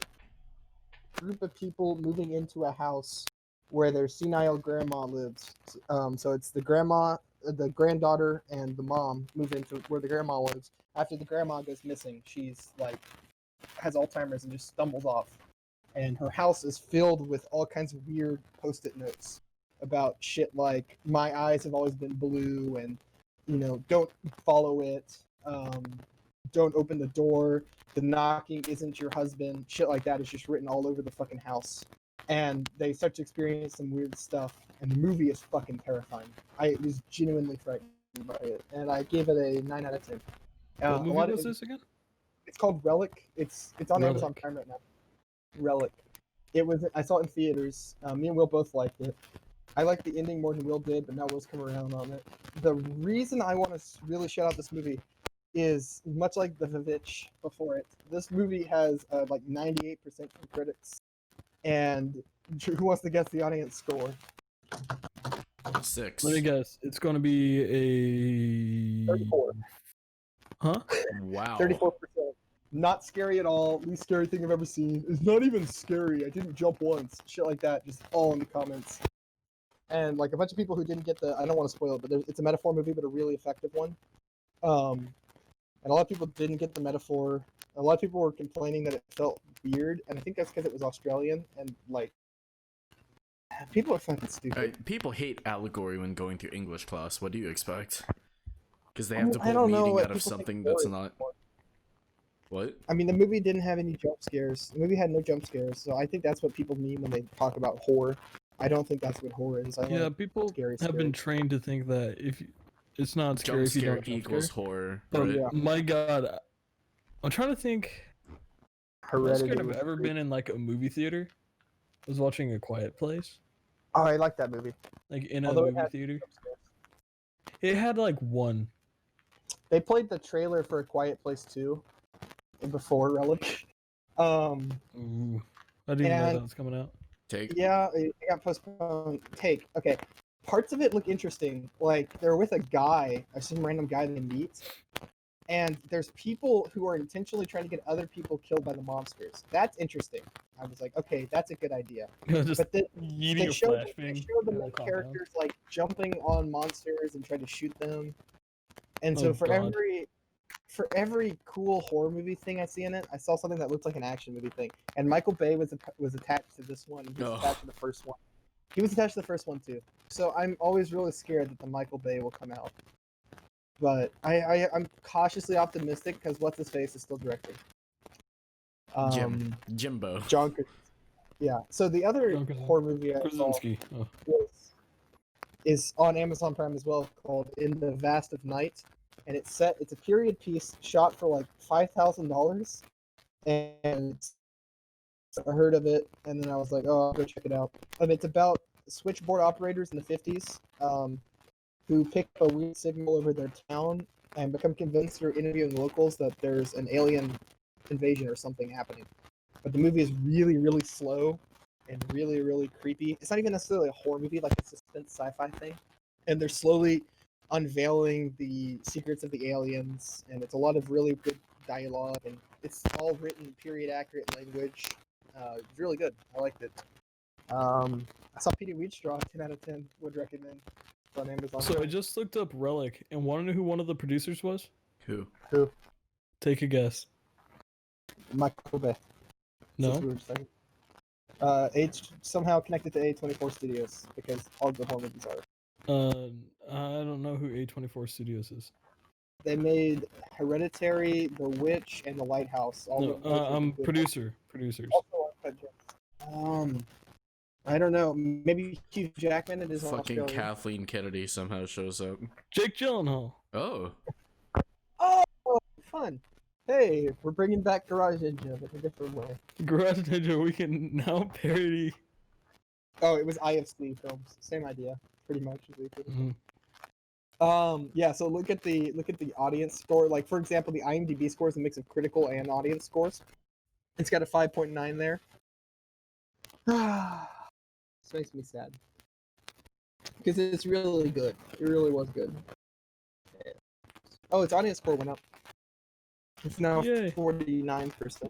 group of people moving into a house where their senile grandma lives. So it's the grandma, the granddaughter, and the mom move into where the grandma lives. After the grandma goes missing, she's like has Alzheimer's and just stumbles off. And her house is filled with all kinds of weird post-it notes about shit like "my eyes have always been blue" and don't follow it, don't open the door, the knocking isn't your husband, shit like that is just written all over the fucking house. And they start to experience some weird stuff, and the movie is fucking terrifying. I was genuinely frightened by it, and I gave it a 9 out of 10. What movie was this again? It's called Relic. It's on Relic. Amazon Prime right now. Relic. I saw it in theaters. Me and Will both liked it. I liked the ending more than Will did, but now Will's come around on it. The reason I want to really shout out this movie is much like the Vivitch before it. This movie has like 98% from critics. And who wants to guess the audience score? 6. Let me guess. It's going to be a 34. Huh? Wow. 34%. Not scary at all. Least scary thing I've ever seen. It's not even scary. I didn't jump once. Shit like that. Just all in the comments. And like a bunch of people who didn't get I don't want to spoil it, but it's a metaphor movie, but a really effective one. And a lot of people didn't get the metaphor. A lot of people were complaining that it felt weird, and I think that's because it was Australian, and like people are fucking stupid. People hate allegory when going through English class. What do you expect? Because they have to I pull don't know meaning what out of people think something horror that's is not. for. What? I mean, the movie didn't have any jump scares. The movie had no jump scares, so I think that's what people mean when they talk about horror. I don't think that's what horror is. Yeah, people have been trained to think that it's not scary if you don't jump equals scare. horror. But Right? Yeah. my God, I'm trying to think. The most scared I've was ever great. been in like a movie theater was watching A Quiet Place. Oh, I like that movie. Like in a Although it movie had theater. jump scares. It had like one. They played the trailer for A Quiet Place 2 before Relic. Ooh, I didn't even know And- that was coming out. Take. Yeah, it got postponed. Okay. Parts of it look interesting. Like they're with a guy, or some random guy they meet, and there's people who are intentionally trying to get other people killed by the monsters. That's interesting. I was like, okay, that's a good idea. Just But they eating a showed flashbang. the main characters like jumping on monsters and trying to shoot them. And so Oh, God. for every cool horror movie thing I see in it, I saw something that looked like an action movie thing. And Michael Bay was attached to this one. He was attached to the first one. He was attached to the first one too. So I'm always really scared that the Michael Bay will come out. But I'm cautiously optimistic because what's his face is still directing. Jimbo. John Krasinski. Yeah. So the other John Krasinski. horror movie I saw Krasinski. Oh. is on Amazon Prime as well, called In the Vast of Night, and it's a period piece shot for like $5,000, and I heard of it, and then I was like, oh, I'll go check it out. And it's about switchboard operators in the 50s who pick up a weird signal over their town and become convinced through interviewing locals that there's an alien invasion or something happening. But the movie is really, really slow and really, really creepy. It's not even necessarily a horror movie, like a suspense sci-fi thing. And they're slowly unveiling the secrets of the aliens, and it's a lot of really good dialogue, and it's all written in period accurate language. It's really good. I liked it. I saw Petey Wheatstraw, 10 out of 10. Would recommend. It's on Amazon. So I just looked up Relic, and want to know who one of the producers was? Who? Take a guess. Michael Bay. No. H somehow connected to A24 Studios because all good horror movies are. I don't know who A24 Studios is. They made Hereditary, The Witch, and The Lighthouse. All No, of which are good producers. Also uncut gems. I don't know. Maybe Hugh Jackman. It is Fucking Australian. Kathleen Kennedy somehow shows up. Jake Gyllenhaal. Oh. Oh, fun. Hey, we're bringing back Garage Ninja, but in a different way. Garage Ninja, we can now parody. Oh, it was IFC films. Same idea, pretty much. Yeah. So look at the audience score. Like for example, the IMDb score is a mix of critical and audience scores. It's got a 5.9 there. This makes me sad because it's really good. It really was good. Oh, its audience score went up. It's now 49%. 49%.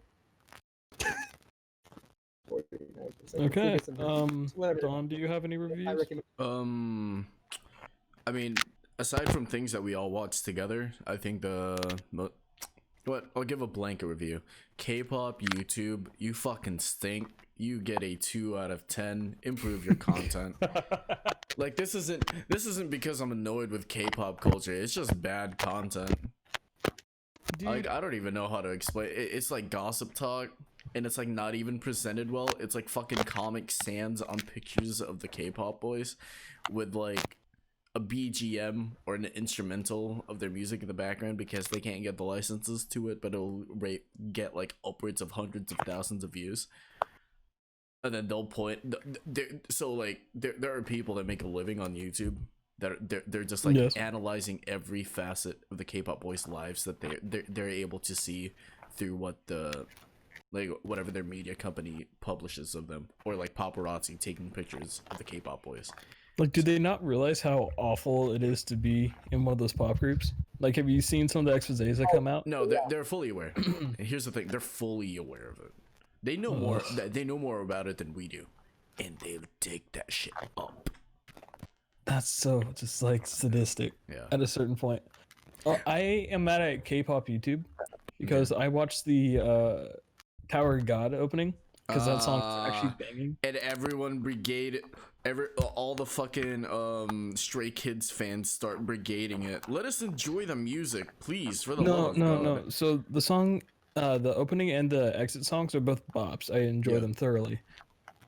Okay. Whatever. Don, do you have any reviews? I recommend. I mean, aside from things that we all watched together, I think I'll give a blanket review. K-pop YouTube, you fucking stink. You get a 2 out of 10. Improve your content. Like this isn't because I'm annoyed with K-pop culture. It's just bad content. Like I don't even know how to explain it. It's like gossip talk, and it's like not even presented well. It's like fucking Comic Sans on pictures of the K-pop boys with like a BGM or an instrumental of their music in the background because they can't get the licenses to it, but it'll get like upwards of hundreds of thousands of views. And then they'll point. So like there are people that make a living on YouTube that they're just like analyzing every facet of the K-pop boys' lives that they're able to see through what the like whatever their media company publishes of them, or like paparazzi taking pictures of the K-pop boys. Like, do they not realize how awful it is to be in one of those pop groups? Like, have you seen some of the exposés that come out? No, they're fully aware. And here's the thing: they're fully aware of it. They know more. They know more about it than we do, and they'll take that shit up. That's so just like sadistic. Yeah. At a certain point, I am mad at K-pop YouTube because I watched the Tower of God opening because that song's actually banging. And everyone all the fucking Stray Kids fans start brigading it. Let us enjoy the music, please, for the love of God. No. So the song, the opening and the exit songs are both bops. I enjoy them thoroughly.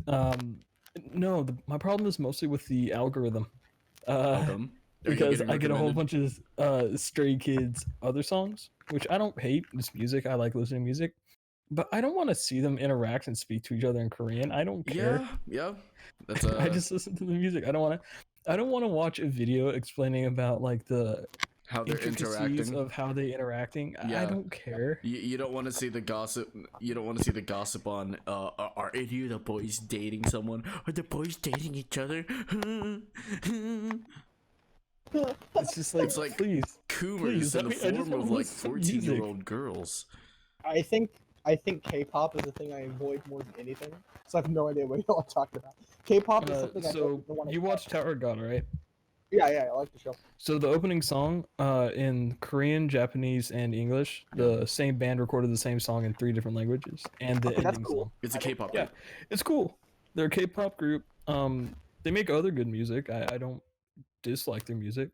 My problem is mostly with the algorithm. Because I get a whole bunch of Stray Kids other songs, which I don't hate. It's music. I like listening to music. But I don't want to see them interact and speak to each other in Korean. I don't care. Yeah. That's I just listen to the music. I don't want to watch a video explaining about like how they're interacting of how they interacting. Yeah. I don't care. You don't want to see the gossip. You don't want to see the gossip on are any of the boys dating someone? Are the boys dating each other? It's just like, it's like please, coomers in the form of like 14-year-old girls. I think K-pop is the thing I avoid more than anything. So I have no idea what y'all are talking about. K-pop is something I don't want to. You watched Tower of God, right? Yeah, I like the show. So the opening song, in Korean, Japanese, and English, the same band recorded the same song in 3 different languages, and the ending song. It's a K-pop group. Yeah, it's cool. They're a K-pop group. They make other good music. I don't dislike their music.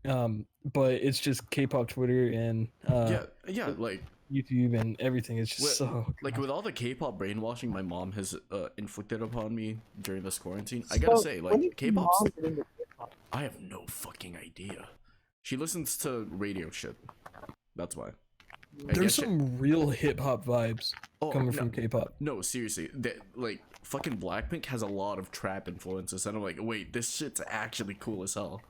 But it's just K-pop Twitter and like YouTube and everything. It's just like with all the K-pop brainwashing my mom has inflicted upon me during this quarantine. I gotta say, like K-pop, I have no fucking idea. She listens to radio shit. That's why. There's some real hip hop vibes coming from K-pop. No, seriously, like fucking Blackpink has a lot of trap influences, and I'm like, wait, this shit's actually cool as hell.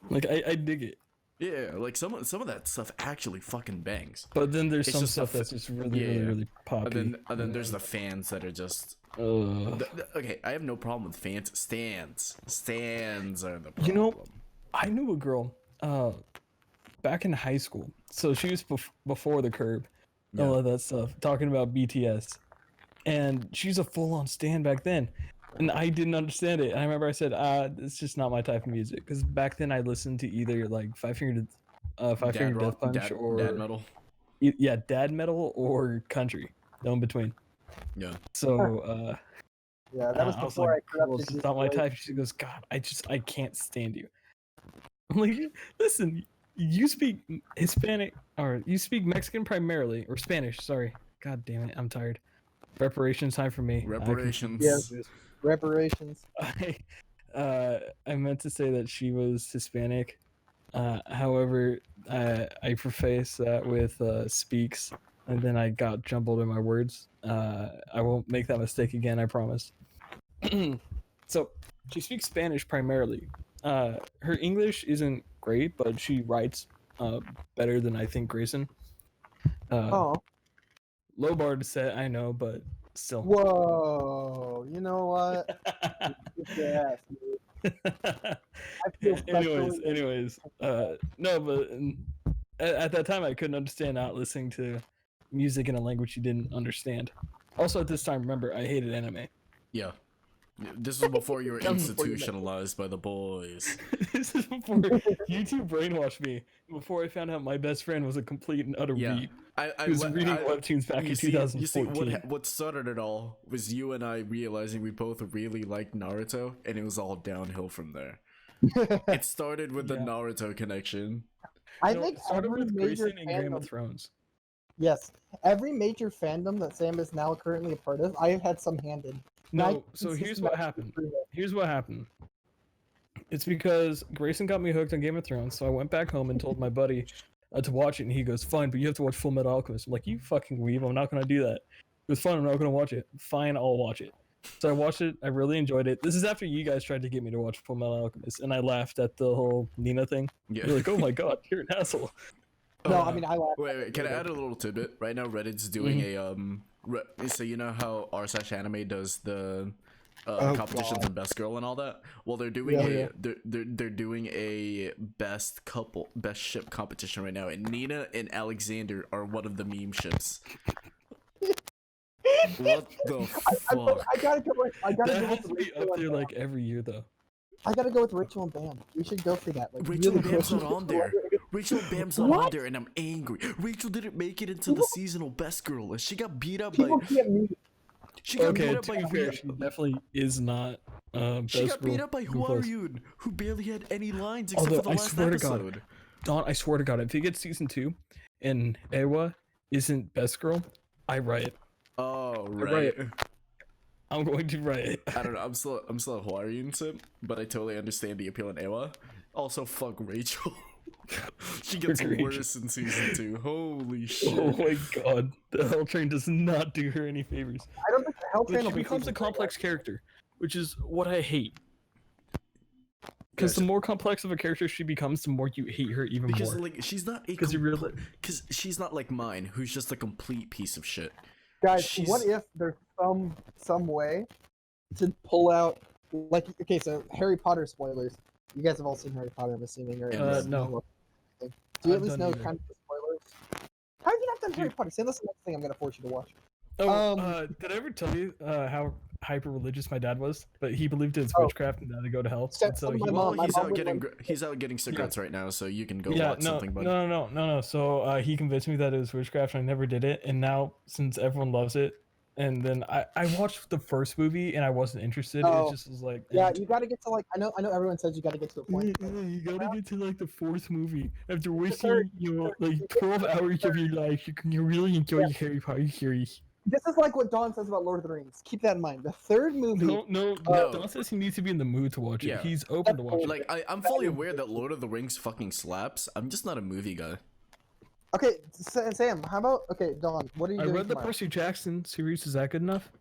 Like I dig it. Yeah, like some of that stuff actually fucking bangs. But then there's some stuff that's just really poppy. And then there's the fans that are just. Okay, I have no problem with fans. Stands are the problem. You know, I knew a girl back in high school. So she was before the curb, all of that stuff, talking about BTS. And she's a full-on stan back then. And I didn't understand it. And I remember I said, it's just not my type of music. Because back then I listened to either like Five Finger Death Punch or dad metal. Yeah, dad metal or country. No in between. Yeah. So Yeah, that was I was before like, I well, corrupted it's you. just not my type. She goes, God, I can't stand you. I'm like, listen, you speak Hispanic or you speak Mexican primarily or Spanish. Sorry. God damn it, I'm tired. Reparations time for me. Reparations. Yes. Reparations. I meant to say that she was Hispanic. However, I preface that with speaks, and then I got jumbled in my words. I won't make that mistake again. I promise. So she speaks Spanish primarily. Her English isn't great, but she writes better than I think Grayson. Oh. Low bar to set, I know, but still. Whoa. You know what? Yeah. I feel anyways, no, but at that time I couldn't understand not listening to music in a language you didn't understand. Also, at this time, remember, I hated anime. Yeah. This was before you were That was before you institutionalized by the boys. This is before YouTube brainwashed me. Before I found out my best friend was a complete and utter Yeah. weeb. I He was reading webtoons back in 2014. You see, what started it all was you and I realizing we both really liked Naruto, and it was all downhill from there. It started with the Yeah. Naruto connection. I No, think it started every with major Grayson and Game of fandom. Thrones. Yes, every major fandom that Sam is now currently a part of, I have had some hand in. No, so here's what happened. Here's what happened. It's because Grayson got me hooked on Game of Thrones, so I went back home and told my buddy to watch it, and he goes, "Fine, but you have to watch Full Metal Alchemist." I'm like, "You fucking weeb! I'm not gonna do that." It was fun. I'm not gonna watch it. Fine, I'll watch it. So I watched it. I really enjoyed it. This is after you guys tried to get me to watch Full Metal Alchemist, and I laughed at the whole Nina thing. Yeah. You're like, "Oh my god, you're an asshole." No, I mean I laughed. Wait, can I add a little tidbit? Right now, Reddit's doing so you know how r/anime does the competitions and best girl and all that. Well, they're doing they're doing a best ship competition right now, and Nina and Alexander are one of the meme ships. What the fuck? I gotta go. I gotta That go has with to be Rachel up and there Bam. like every year though. I gotta go with Rachel and Bam. We should go for that. Like, Rachel really and Bam's quick. not on there. Rachel and Bam's not on there, and I'm angry. Rachel didn't make it into the seasonal best girl, and she got beat up by. People can't mute. She got Okay, beat up to by. be fair, she definitely is not. She best got beat girl up by even close. Huaryun, who barely had any lines except Although, for the I last swear to God, episode. Don, I swear to God, if he gets season 2 and Ewa isn't best girl, I riot. Oh Right. right. I'm going to riot. I don't know. I'm still a Huaryun simp, but I totally understand the appeal in Ewa. Also, fuck Rachel. She gets Rachel. worse in season 2. Holy shit. Oh my God, the Hell Train does not do her any favors. I don't think the Hell But Train she will be becomes a season complex character, which is what I hate. Because Yeah, the more complex of a character she becomes, the more you hate her even because more. like she's not a Because you really, because she's not like mine, who's just a complete piece of shit. Guys, She's- what if there's some way to pull out, like, okay, so Harry Potter spoilers. You guys have all seen Harry Potter, I'm assuming, or Yeah. no. Do you at I've least done know neither. kind of the spoilers? How have you not done Harry Dude. Potter? Say that's the next thing I'm gonna force you to watch. Oh, did I ever tell you how hyper religious my dad was? But he believed in Oh. witchcraft and had to go to hell. So- And so so he, my Well, mom- he's out would getting like- he's out getting cigarettes right now, so you can go yeah, watch no, something. But no. So he convinced me that it was witchcraft, and I never did it. And now, since everyone loves it, and then I watched the first movie and I wasn't interested. Oh. It just was like, Yeah, you gotta get to, like, I know everyone says you gotta get to a point. You gotta get to like the 4th movie after wasting third- like 12 hours of your life. You really enjoy Harry Potter series. This is like what Don says about Lord of the Rings. Keep that in mind. The third movie. No. No. Don says he needs to be in the mood to watch it. Yeah. He's open to watch it. like I'm fully aware that Lord of the Rings fucking slaps. I'm just not a movie guy. Okay, Sam. How about Don? What are you I doing read the tomorrow? Percy Jackson series. Is that good enough?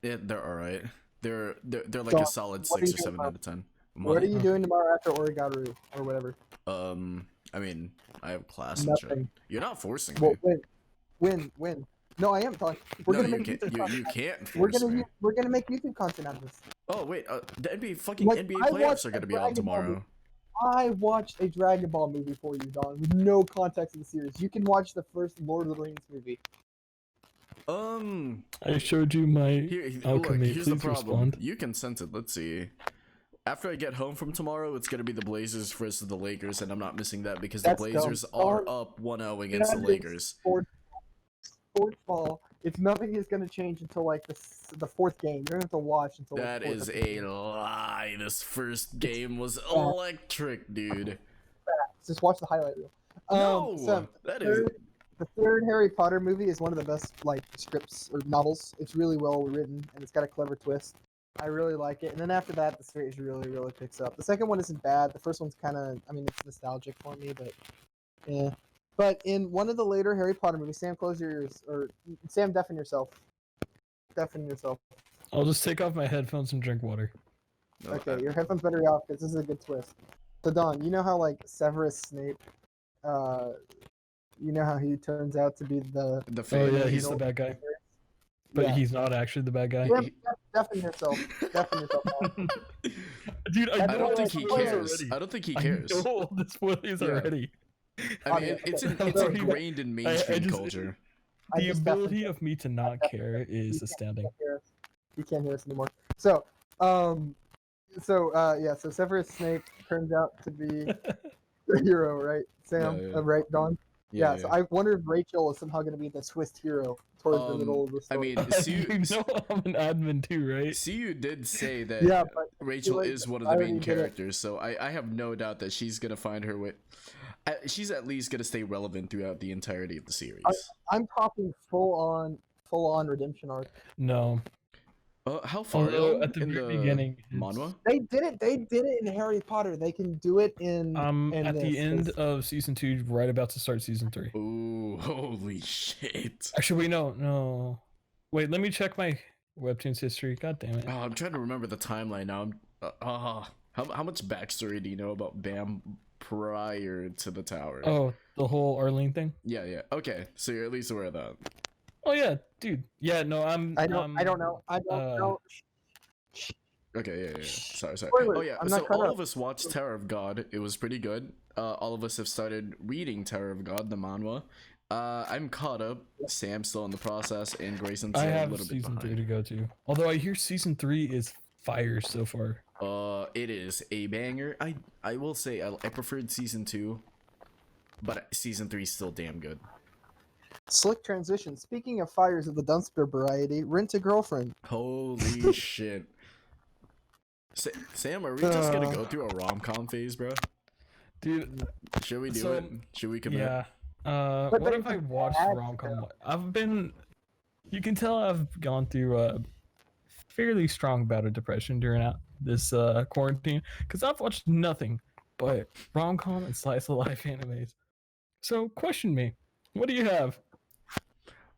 Yeah, they're alright. They're like So, a solid what are 6 you or 7 doing out of 10. What are you doing tomorrow after Origaru or whatever? I mean, I have class and shit. Nothing. You're not forcing Well, me. win. No, I am talking. We're No, gonna you make can't. YouTube You content. can't We're force me. gonna make YouTube content out of this. Oh wait, the NBA Like, playoffs I watched are gonna be Dragon on Ball tomorrow. I watched a Dragon Ball movie for you, Don, with no context of the series. You can watch the first Lord of the Rings movie. I showed you my Look, alchemy. here's the Please problem. respond. You can sense it. Let's see. After I get home from tomorrow, it's gonna be the Blazers versus the Lakers, and I'm not missing that because the That's dumb. Blazers are up 1-0 against the That is Lakers. Sports ball. It's nothing is going to change until like the fourth game. You don't have to watch until. That like, is a lie. This first game was electric, dude. Just watch the highlight reel. No, So that is. the third Harry Potter movie is one of the best like scripts or novels. It's really well written and it's got a clever twist. I really like it. And then after that, the series really, really picks up. The second one isn't bad. The first one's kind of, I mean, it's nostalgic for me, but yeah. But in one of the later Harry Potter movies, Sam, close your ears, or Sam, deafen yourself. Deafen yourself. I'll just take off my headphones and drink water. No, Okay, your headphones better be off because this is a good twist. So Don, you know how like Severus Snape, you know how he turns out to be the the Oh fan. yeah, he's the bad guy, but Yeah. he's not actually the bad guy. Sam, deafen yourself. Deafen yourself. Dude, I don't think he spoilers cares. already. I don't think he I cares. know all the spoilers Yeah. already. I mean, it's ingrained in mainstream just- culture. I The just ability definitely- of me to not care is astounding. You can't hear us anymore. So, so Severus Snape turns out to be the hero, right? Sam, Yeah. right, Don? Yeah, so I wonder if Rachel is somehow going to be the twist hero towards the middle of the I story. mean, You know I'm an admin too, right? you did say that yeah, but Rachel like is one of I the already main did it. characters, so I have no doubt that she's gonna find her way. She's at least gonna stay relevant throughout the entirety of the series. I'm talking full on redemption arc. No. How far Although though at the in very beginning, manhwa? They did it in Harry Potter. They can do it in at this. the end of season 2, right about to start season 3. Ooh, holy shit! Actually, wait, no. Wait, let me check my Webtoons history. God damn it. Oh, I'm trying to remember the timeline now. How much backstory do you know about Bam prior to the tower? Oh, the whole Arlene thing? Yeah. Okay, so you're at least aware of that. Oh yeah, dude. Yeah, no, I don't know. I don't know. Okay, yeah. Sorry. Spoilers, Oh yeah, I'm so not caught all up. of us watched Tower of God. It was pretty good. All of us have started reading Tower of God, the manhwa. I'm caught up. Sam's still in the process, and Grayson's I still a have little bit season 3 to behind. go to. Although I hear season 3 is fire so far. It is a banger. I will say I preferred season 2, but season 3 is still damn good. Slick transition. Speaking of fires of the dumpster variety, Rent a Girlfriend. Holy shit. Sam, are we just gonna go through a rom-com phase, bro? Dude, Should we do So, it? Should we commit? yeah. But What they- if I watched ads, rom-com? You can tell I've gone through a fairly strong bout of depression during this quarantine, because I've watched nothing but rom-com and slice of life animes. So question me, what do you have?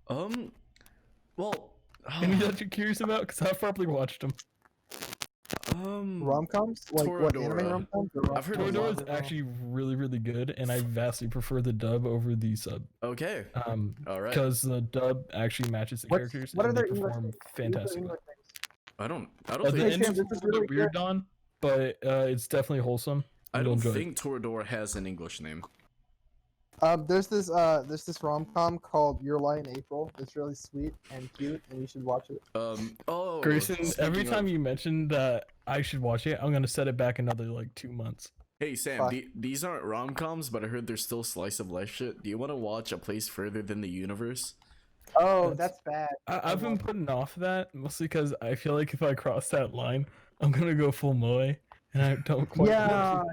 Well, Any that you're curious about? Because I've probably watched them. Rom-coms? Like what, anime Toradora. rom-coms? I've heard a Toradora lot is of them. actually really, really good, and I vastly prefer the dub over the sub. Okay. All right. Because the dub actually matches the characters what are and they their English perform names? What are their fantastically. English names? I don't The Hey, think Sam, ending's a this is little really bit weird, Don, but it's definitely wholesome. I You'll don't enjoy it. think Toradora has an English name. There's this rom-com called Your Lie in April. It's really sweet and cute, and you should watch it. Oh, Grayson, every speaking time of- you mention that I should watch it, I'm gonna set it back another like 2 months. Hey Sam, Fuck. these aren't rom-coms, but I heard there's still slice of life shit. Do you want to watch A Place Further Than the Universe? Oh, That's- that's bad. I've been putting off that mostly because I feel like if I cross that line, I'm gonna go full moe, and I don't quite. Yeah.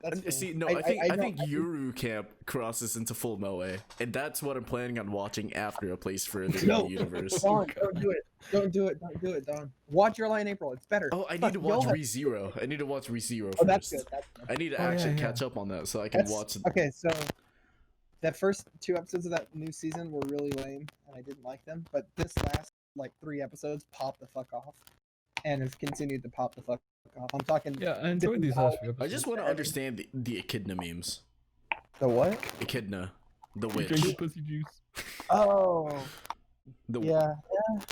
That's fair. See, no, I think don't- Yuru Camp crosses into full moe, and that's what I'm planning on watching after A Place Further Than No. the Universe. Don, don't do it. Don't do it, Don. Watch Your Lie in April. It's better. Oh, I need Fuck, to y'all watch have- ReZero. I need to watch ReZero first. Oh, that's good. That's good. I need to Oh, yeah, actually yeah. catch up on that so I can That's, watch it. okay, so that first 2 episodes of that new season were really lame, and I didn't like them. But this last like 3 episodes popped the fuck off, and has continued to pop the fuck off. I'm talking Yeah, I enjoyed these last few I episodes. just want to understand the Echidna memes. the what? Echidna, the You witch. drink pussy juice. Oh, The yeah.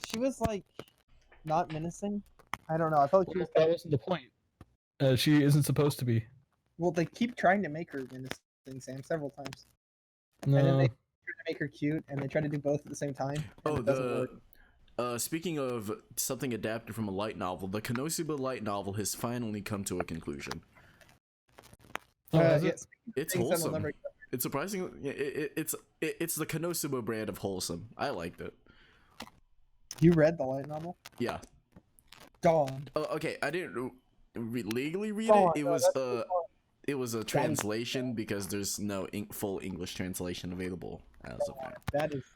She was like not menacing. I don't know. I felt like she was That wasn't the point. She isn't supposed to be. Well, they keep trying to make her innocent, Sam, several times. And then No. they try to make her cute, and they try to do both at the same time. And Oh, it doesn't work. Speaking of something adapted from a light novel, the Konosuba light novel has finally come to a conclusion. Oh, is Yeah, it? It's things that'll wholesome. never- It's surprising. It's the Konosuba brand of wholesome. I liked it. You read the light novel? Yeah. Dawn. Okay, I didn't legally read Dawn, it. It no, was that's too far. it was a translation because there's no full English translation available as of now.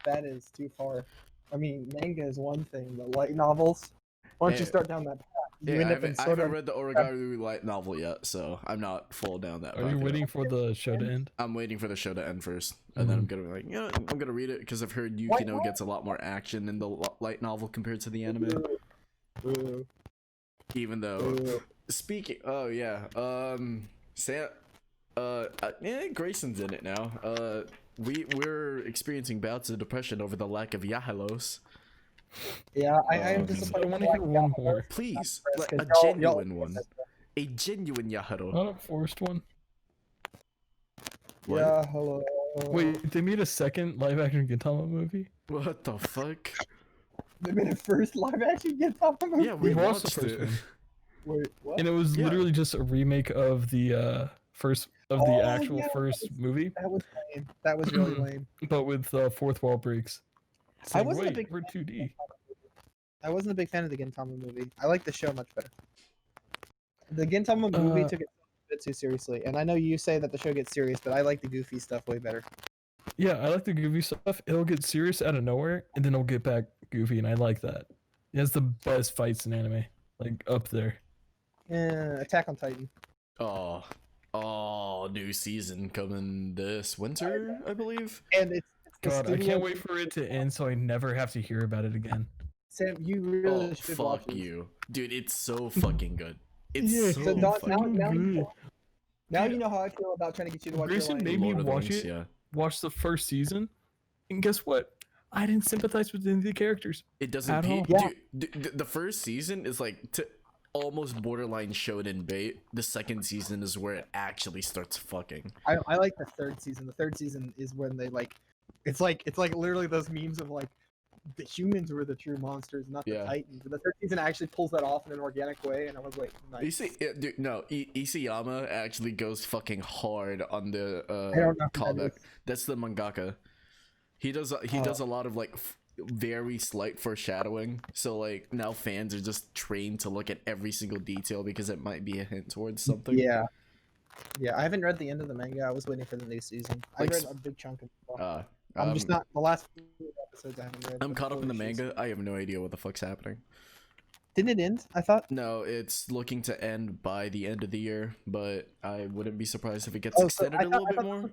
That is too far. I mean, manga is one thing, but light novels. Once you Hey, start down that path, you Yeah, end I up in haven't, I sort haven't of. read the Origami light novel yet, so I'm not full down that Are path you yet. waiting for the show to end? I'm waiting for the show to end first, and then I'm gonna be like, you know, I'm gonna read it because I've heard Why Yukino not? gets a lot more action in the light novel compared to the anime. Ooh, Even though, ooh. speaking, oh yeah, Sam, Grayson's in it now. We're experiencing bouts of depression over the lack of yahalos. Yeah, I am Um, disappointed. I want to hear one more. Please, Because like a y'all- genuine one, a genuine yaharo. Not a forced one. What? Yeah, hello. Wait, they made a second live-action Gintama movie? What the fuck? They made a first live action Gintama movie. Yeah, we watched watched the first it. one. Wait, what? And it was Yeah. literally just a remake of the first of the Oh, actual yeah, first movie, That was lame. That was really lame. but with fourth wall breaks. I Saying, wasn't a "Wait, big we're 2D." I wasn't a big fan of the Gintama movie. I like the show much better. The Gintama movie took it a bit too seriously, and I know you say that the show gets serious, but I like the goofy stuff way better. Yeah, I like the goofy stuff. It'll get serious out of nowhere, and then it'll get back goofy, and I like that. It has the best fights in anime, like up there. Attack on Titan. Oh, new season coming this winter, I believe. And it's the God, I studio- can't wait for it to end so I never have to hear about it again. Sam, you really Oh, should watch fuck it. you, dude! It's so fucking good. It's Yeah, so So Don, fucking now good. you know how I feel about trying to get you to watch Grayson your made line. me Lord of the watch Rings, it. Yeah, Watch the first season, and guess what? I didn't sympathize with any of the characters. it doesn't. At all. Dude, the first season is like almost borderline shonen bait. The second season is where it actually starts fucking. I like the third season. The third season is when they like, it's like literally those memes of like, the humans were the true monsters, not the Yeah. Titans. But the third season actually pulls that off in an organic way, and I was like, nice. Dude, no, Isayama actually goes fucking hard on the I don't know who that callback. is. That's the mangaka. He does a lot of like very slight foreshadowing. So like now fans are just trained to look at every single detail because it might be a hint towards something. Yeah. Yeah, I haven't read the end of the manga. I was waiting for the new season. I Like, read a big chunk of it. I'm I'm just not the last few episodes I haven't read. I'm caught up in the Holy shit. manga. I have no idea what the fuck's happening. Didn't it end? I thought. No, it's looking to end by the end of the year, but I wouldn't be surprised if it gets Oh, so extended I a little thought- bit more.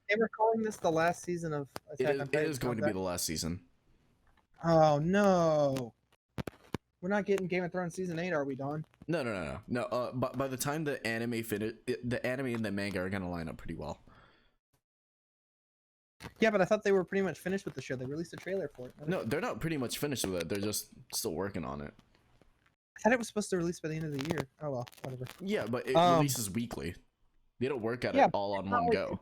They were calling this the last season of Attack on It Titan. is going to be the last season. Oh no. We're not getting Game of Thrones season 8, are we, Don? No. By the time the anime the anime and the manga are gonna line up pretty well. Yeah, but I thought they were pretty much finished with the show. They released a trailer for it. No, they're not pretty much finished with it. They're just still working on it. I thought it was supposed to release by the end of the year. Oh well, whatever. Yeah, but it releases weekly. They don't work at Yeah, it all on not one like go.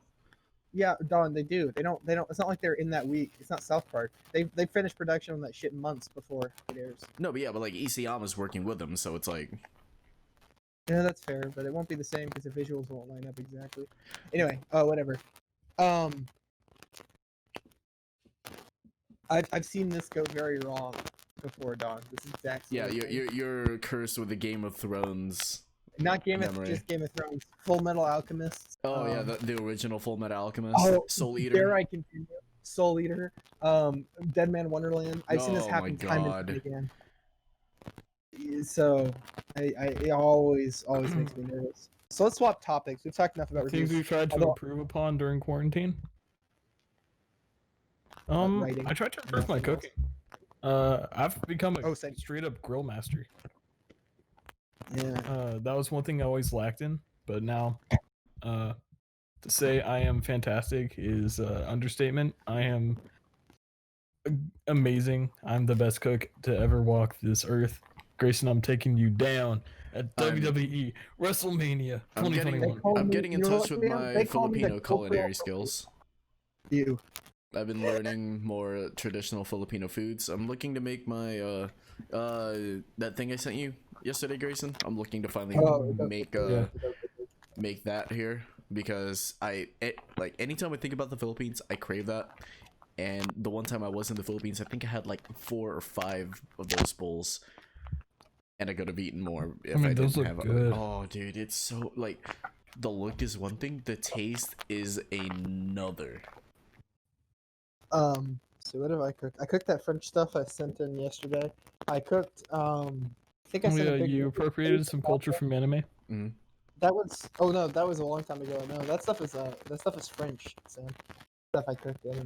Yeah, Don, they do. They don't. It's not like they're in that week. It's not South Park. They finished production on that shit months before it airs. No, but like Isayama's working with them, so it's like Yeah, that's fair, but it won't be the same because the visuals won't line up exactly. Anyway, whatever. I've seen this go very wrong before, Don. This exact same yeah, thing. you're cursed with the Game of Thrones. Not memory. just Game of Thrones. Full Metal Alchemist. Oh yeah, the original Full Metal Alchemist, Soul Dare Eater. I continue? Soul Eater. Dead Man Wonderland. I've seen this Oh happen my time and God. time again. So, it always makes me nervous. So let's swap topics. We've talked enough about Things reviews. we tried to Although- improve upon during quarantine. writing. I tried to improve my cooking. I've become a same. straight up grill master. Yeah. That was one thing I always lacked in, but now, to say I am fantastic is understatement. I am amazing. I'm the best cook to ever walk this earth. Grayson, I'm taking you down at WWE WrestleMania I'm getting 2021. call I'm me- getting in you know touch what, with man? my They call me the Filipino cultural culinary skills. You. I've been learning more traditional Filipino foods. I'm looking to make my that thing I sent you yesterday, Grayson. I'm looking to finally make that here because like anytime I think about the Philippines, I crave that. And the one time I was in the Philippines, I think I had like 4 or 5 of those bowls, and I could have eaten more if I those didn't look have. good. Oh, dude, it's so like the look is one thing, the taste is another. So what have I cooked? I cooked that French stuff I sent in yesterday. I cooked I think I sent a big You appropriated some culture from anime. Mm. That was that was a long time ago. No, that stuff is French, Sam. Stuff I cooked the other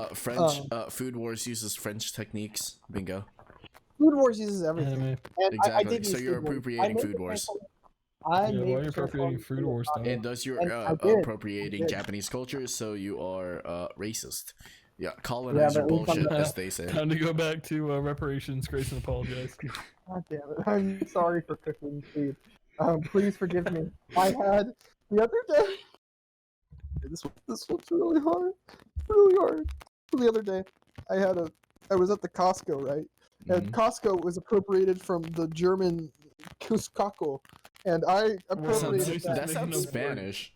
night. French. Food Wars uses French techniques. Bingo. Food Wars uses everything. Anime. And I Exactly. did So use you're Food Wars. appropriating Food Wars. I Yeah, made why are you appropriating Food Food Wars, dog? And thus you're And I did. appropriating I did. Japanese culture, so you are Yeah, racist. but Colonizer at least I'm bullshit, not- as they say. Time to go back to reparations. Grayson apologized. God damn it! I'm sorry for cooking food. Please forgive me. I had the other day. This one's really hard. Really hard. The other day, I was at the Costco, right? And Mhm. Costco was appropriated from the German Cuscaco, and I appropriated That That sounds making up Spanish.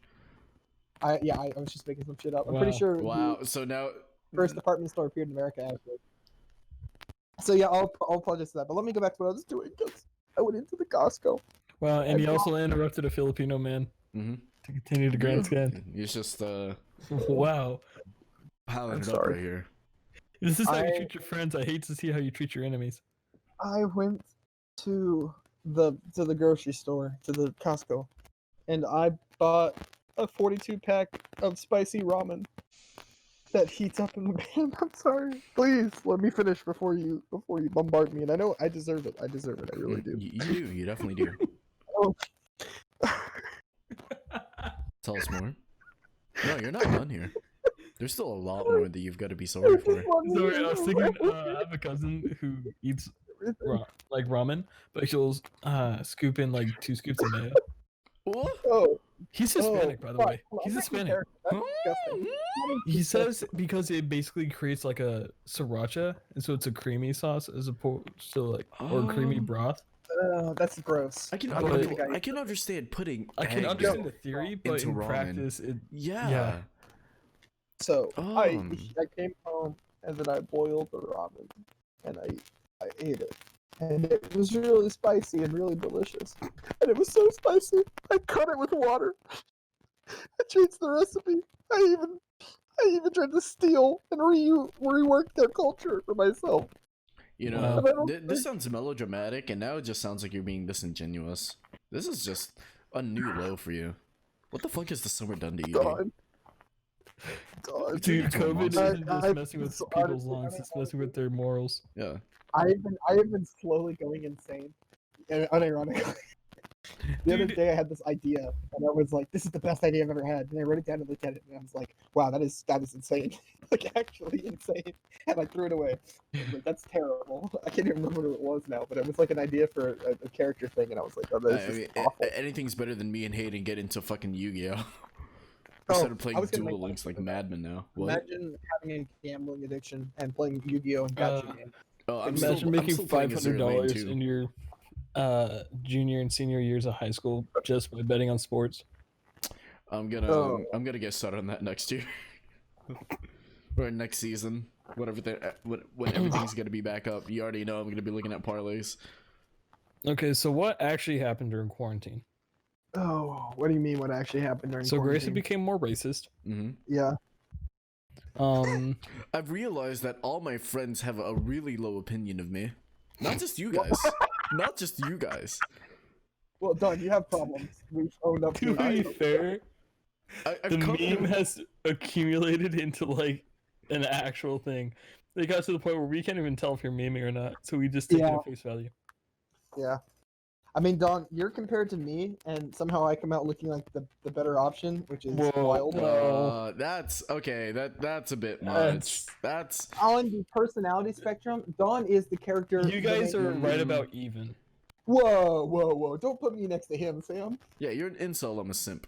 I was just making some shit up. I'm pretty Wow. sure Wow. the So now. first department store appeared in America actually. So yeah, I'll apologize for that. But let me go back to what I was doing because I went into the Costco. Wow, and he also interrupted a Filipino man Mhm. to continue to Grant's Scan. He's just Wow. piling I'm it up sorry. right here. This is how you I- treat your friends. I hate to see how you treat your enemies. I went to the grocery store, to the Costco, and I bought a 42-pack of spicy ramen that heats up in the pan. I'm sorry. Please let me finish before you bombard me. And I know I deserve it. I really do. You do. You definitely do. Oh. Tell us more. No, you're not done here. There's still a lot more that you've got to be sorry for. Sorry, I was thinking I have a cousin who eats like ramen, but she'll scoop in like 2 scoops of mayo. What? Oh, He's Hispanic, by the fuck. way. Well, He's I'm not Hispanic. comparing. That's disgusting. He says because it basically creates like a sriracha, and so it's a creamy sauce as opposed to like or creamy broth. That's gross. I can understand putting. I can egg understand the theory, but into in ramen. practice, it Yeah. So I Um. came home and then I boiled the ramen and I ate it. And it was really spicy and really delicious. And it was so spicy, I cut it with water. I changed the recipe. I even tried to steal and rework their culture for myself. You Wow. know, this sounds melodramatic, and now it just sounds like you're being disingenuous. This is just a new low for you. What the fuck has the summer done to you, dude? God. dude, into a COVID monster. isn't just messing with people's lungs; it's messing with their morals. Yeah. I have been slowly going insane. Unironically. The other Dude. day I had this idea and I was like, this is the best idea I've ever had. And I wrote it down and looked at it and I was like, wow, that is insane. Like actually insane. And I threw it away. I was like, that's terrible. I can't even remember what it was now, but it was like an idea for a character thing and I was like, oh, this is awful. Anything's better than me and Hayden get into fucking Yu-Gi-Oh! Oh, Instead of I playing was gonna Duel make Links like fun of that. madmen now. What? Imagine having a gambling addiction and playing Yu-Gi-Oh! And gacha games. Oh, Imagine making playing Azur Lane, $500 too. in your junior and senior years of high school just by betting on sports. I'm gonna get started on that next year. Or next season. When everything's gonna be back up. You already know I'm gonna be looking at parlays. Okay, so what actually happened during quarantine? Oh, what do you mean? What actually happened during So Grayson quarantine? became more racist. Mm-hmm. Yeah. I've realized that all my friends have a really low opinion of me. Not just you guys. Not just you guys. Well, Don, you have problems. We've owned up To to be it. fair, I've the come meme has accumulated into like an actual thing. It got to the point where we can't even tell if you're memeing or not, so we just take it Yeah. at face value. Yeah. I mean, Don, you're compared to me, and somehow I come out looking like the better option, which is Whoa. wild. That's okay. That's a bit much. That's- That's On the personality spectrum, Don is the character. You guys that are makes- right about even. Whoa! Don't put me next to him, Sam. Yeah, you're an incel. I'm a simp.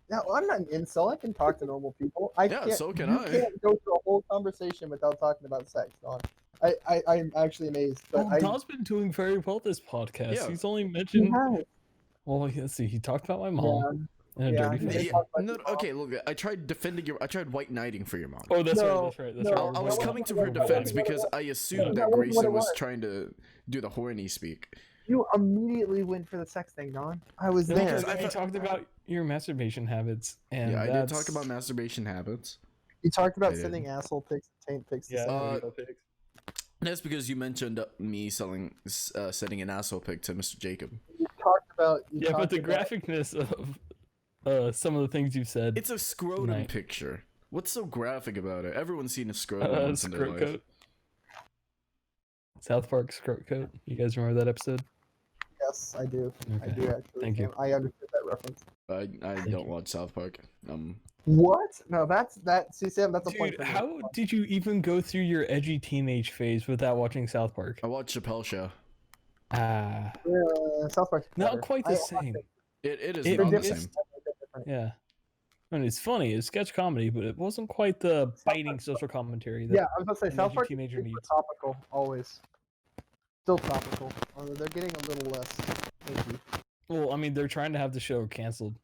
No, I'm not an incel. I can talk to normal people. I Yeah, can't, so can you I. can't go through a whole conversation without talking about sex, Don. I'm actually amazed. But Oh, Don's been doing very well this podcast. Yeah. He's only he mentioned. has. Well, let's see. He talked about my mom and a yeah, dirty he face. did talk about No, your mom. okay, look, I tried defending your. I tried white knighting for your mom. Oh, that's No, right. no, I was no, coming to no, her no, no, defense no, no, because no. I assumed That that wasn't what Grayson it was was. trying to do the horny speak. You immediately went for the sex thing, Don. I was No, there. because he talked about your masturbation habits, and Yeah, I did that's... talk about masturbation habits. You talked I about did. sending asshole pics, taint pics. To Yeah, someone. That's because you mentioned me sending an asshole pic to Mr. Jacob. You talked about. Yeah, but the graphicness of some of the things you've said. It's a scrotum Right. picture. What's so graphic about it? Everyone's seen a scrotum once in their Scrote life. coat. South Park Scrote Coat. You guys remember that episode? Yes, I do. I Okay. do actually. Thank you. Sam. I understood that reference. I don't watch South Park. What? No, that's that. See, Sam, that's a point. Dude, For me. how did you even go through your edgy teenage phase without watching South Park? I watch Chappelle Show. South Park's Not better. quite the same. It is It- not the it's- same. Yeah. I mean, it's funny. It's sketch comedy, but it wasn't quite the biting social commentary that Yeah, I was gonna say an South edgy Park is teenager super needs. topical always. Still topical, although they're getting a little less. Thank you. Well, I mean, they're trying to have the show canceled.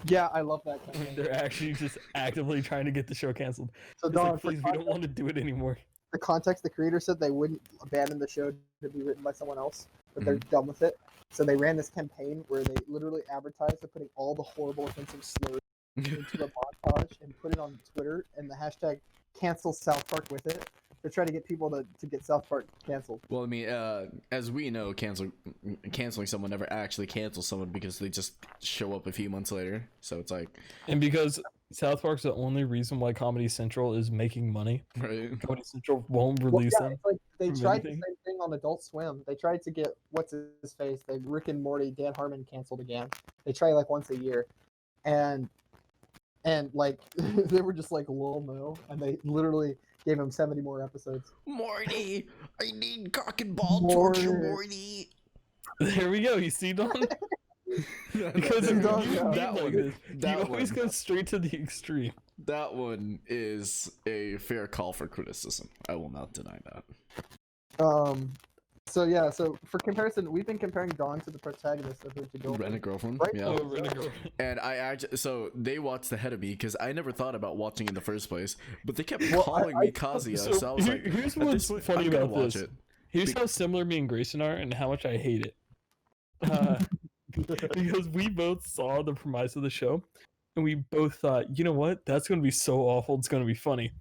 Yeah, I love that. I mean, campaign. they're actually just actively trying to get the show canceled. So It's Don, like, for please, we don't want to do it anymore. the context, the creator said they wouldn't abandon the show to be written by someone else, but they're Mm-hmm. done with it. So they ran this campaign where they literally advertised for putting all the horrible offensive slurs into a montage and put it on Twitter and the hashtag cancel South Park with it. They're trying to get people to get South Park canceled. Well, I mean, as we know, canceling someone never actually cancels someone because they just show up a few months later. So it's like, And because South Park's the only reason why Comedy Central is making money, right? Comedy Central won't Well, release yeah, them. it's like they from tried anything. the same thing on Adult Swim. They tried to get what's his face, the Rick and Morty, Dan Harmon canceled again. They try like once a year, and like they were just like, "Lol, no," and they literally gave him 70 more episodes. Morty, I need cock and ball Morty. torture, Morty. There we go. You see, Don? Because That you one- meme that like one- this. that You always one. go straight to the extreme. That one is a fair call for criticism. I will not deny that. So yeah, so for comparison, we've been comparing Dawn to the protagonist of Who's Your Girlfriend. Rent a girlfriend, Right. yeah. Oh, really? And I actually, so they watched ahead of me because I never thought about watching in the first place, but they kept Well, calling me Kazuya, so, I was like, here's at what's this point, funny I'm gonna about watch this. it. Here's how similar me and Grayson are, and how much I hate it. Because we both saw the premise of the show, and we both thought, you know what? That's gonna be so awful. It's gonna be funny.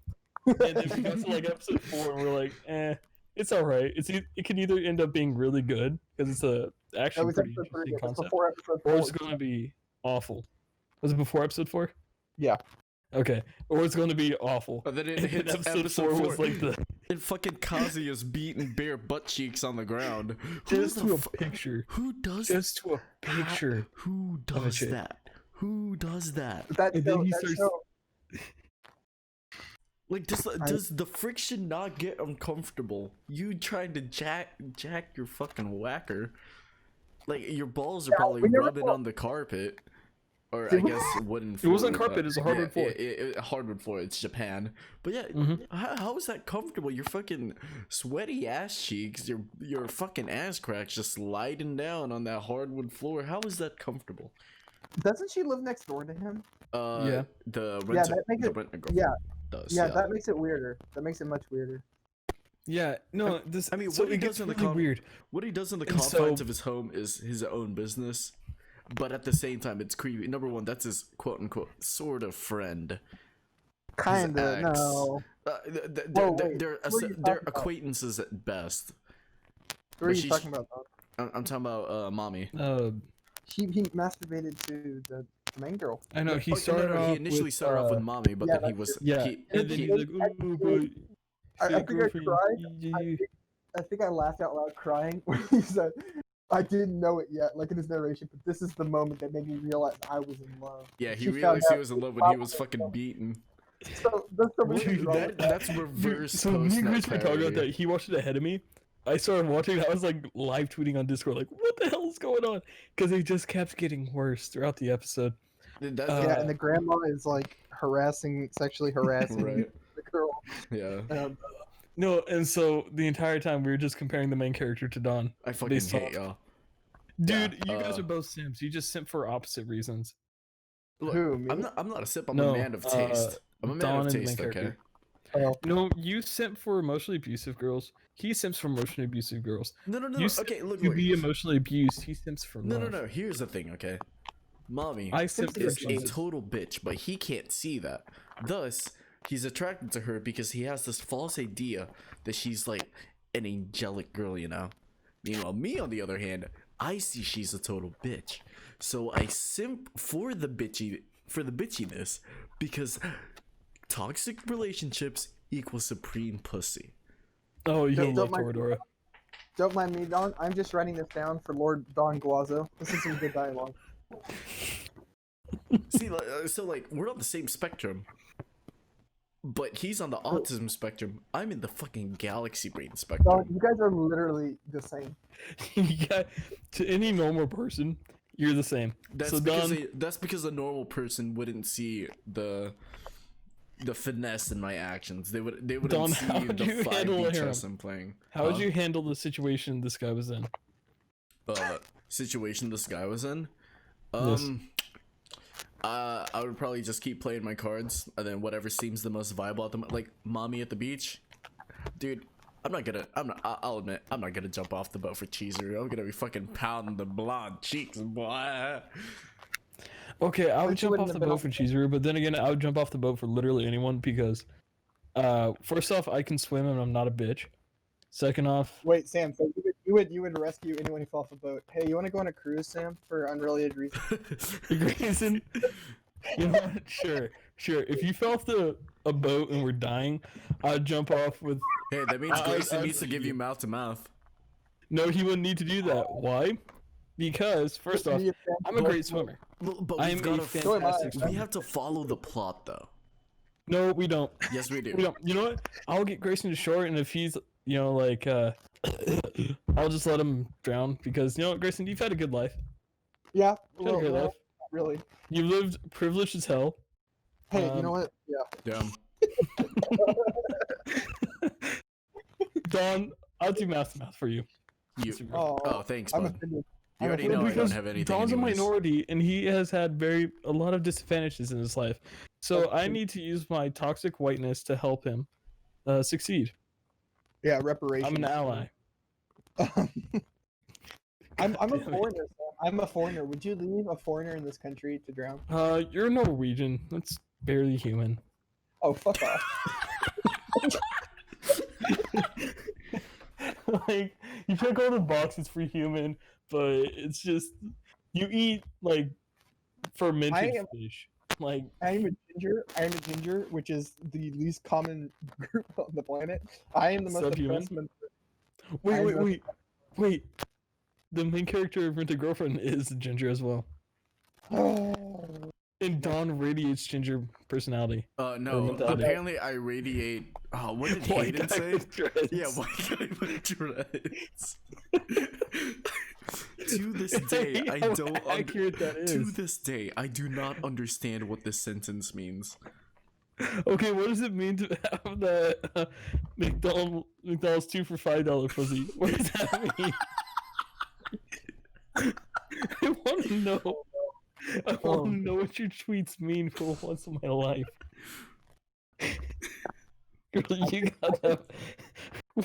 And then we got to like episode 4, and we're like, it's all right. It can either end up being really good because it's That actually was pretty episode 3. interesting It was concept, before episode 4. or it's going to be awful. Was it before episode 4? Yeah. Okay. Or it's going to be awful. And then it And then hits episode episode 4 4, was like the and fucking Kazuya's beating bare butt cheeks on the ground. just the to a fu- picture. Who does Just to a picture. Who of a does chick. that? Who does that? That And then show, he that starts- show, Like, does the friction not get uncomfortable? You trying to jack your fucking whacker? Like, your balls are probably we never rubbing thought- on the carpet, or Did I we- guess wooden. It wasn't floor, carpet, it was a hardwood floor. Hardwood floor. It's Japan, but yeah, Mhm. how is that comfortable? Your fucking sweaty ass cheeks, your fucking ass cracks just sliding down on that hardwood floor. How is that comfortable? doesn't she live next door to him? Yeah. The Yeah, rent that makes the it. rent a girlfriend Yeah, does. yeah, that makes it weirder. That makes it much weirder. Yeah, no, this. I mean, so what he it does gets in the really weird. What he does in the And confines so- of his home is his own business, but at the same time, it's creepy. Number one, that's his quote unquote sort of friend. Kinda, ex. no. They're, wait, they're, who are you they're talking about? acquaintances at best. Who are But you she's- talking about, Don? I'm talking about mommy. He masturbated to the main girl. I know he Oh, started no, off. he initially with, started off with mommy, but yeah, then he that's was Yeah, he, and then he- he's like, "Ooh, but I fake think I girlfriend, cried. you- I think I laughed out loud crying when he said, "I didn't know it yet," like in his narration, but this is the moment that made me realize I was in love. yeah, he She realized found he out was in love she when he was probably fucking beaten. So that's the Dude, reason. That's reverse So me and post Chris were talking about parody. that. He watched it ahead of me, I started watching. I was like live tweeting on Discord, like, "What the hell is going on?" Because it just kept getting worse throughout the episode. Yeah, and the grandma is like sexually harassing Right. the girl. Yeah. No, and so the entire time we were just comparing the main character to Don. I fucking hate y'all. Dude, Yeah, you guys are both simps. You just simp for opposite reasons. Look, Who, me? I'm not a simp. I'm No, a man of taste. I'm a man Don of and the taste. main Okay. character. Oh, No, you simp for emotionally abusive girls. He simps for emotionally abusive girls. No. You Okay, look. to be emotionally abused. He simps for love. No. Here's the thing. Okay. Mommy I simp for is a Jesus. total bitch, but he can't see that. Thus, he's attracted to her because he has this false idea that she's like an angelic girl, you know. Meanwhile, me on the other hand, I see she's a total bitch. So I simp for the bitchiness because toxic relationships equal supreme pussy. Oh, you Don't love mind- Toradora. don't mind me, Don. I'm just writing this down for Lord Don Guazo. This is some good dialogue. See, so like we're on the same spectrum, but he's on the autism spectrum. I'm in the fucking galaxy brain Don, spectrum. you guys are literally the same. Yeah, to any normal person, you're the same. That's so because Don, that's because a normal person wouldn't see the finesse in my actions. They wouldn't Don, see how would the you handle 5D him? chess I'm playing. how would you handle the situation this guy was in? Situation this guy was in? Yes. I would probably just keep playing my cards, and then whatever seems the most viable at the like mommy at the beach, dude. I'll admit, I'm not gonna jump off the boat for cheesery. I'm gonna be fucking pounding the blonde cheeks, boy. Okay, I would But you jump wouldn't off have the been boat on- for Cheesery, but then again, I would jump off the boat for literally anyone because, first off, I can swim and I'm not a bitch. Second off, Wait, Sam. So you would rescue anyone who fell off a boat. Hey, you want to go on a cruise, Sam, for unrelated reasons? Grayson, you know what? Sure. If you fell off a boat and were dying, I'd jump off with. Hey, that means I- Grayson I- needs to give you mouth to mouth. No, he wouldn't need to do that. Why? Because first off, Me and Sam I'm a both- great swimmer. But I we've am a gotta So am I. fantastic we swimmer. have to follow the plot though. No, we don't. Yes, we do. We don't. You know what? I'll get Grayson to shore, and if he's, like, I'll just let him drown because you know what, Grayson, you've had a good life. Yeah, You've had a good life. really. You've lived privileged as hell. Hey, you know Um, what? Yeah. Damn. Don, I'll do mouth to mouth for you. You. Oh, Oh, thanks, I'm bud. offended. You already I'm know I offended. don't Because have anything. Don's anyways. a minority, and he has had a lot of disadvantages in his life. So I need to use my toxic whiteness to help him succeed. Yeah, reparations. I'm an ally. I'm a Damn it. foreigner. Sam. I'm a foreigner. Would you leave a foreigner in this country to drown? You're Norwegian. That's barely human. Oh, fuck off. Like, you check all the boxes for human, but it's just you eat like fermented am- fish. Like, I am a ginger. I am a ginger, which is the least common group on the planet. I am the most Subhuman? oppressed. wait. The main character of Rent a Girlfriend is ginger as well. And Dawn radiates ginger personality. No. mentality. Apparently, I radiate. Oh, what did White Hayden guy say? with dreads. Yeah, white guy with dreads. To this day, I How don't. accurate that To is. this day, I do not understand what this sentence means. Okay, what does it mean to have the McDonald's 2 for $5 pussy? What does that mean? I want to know. I want to know what your tweets mean for once in my life. Girl, you got that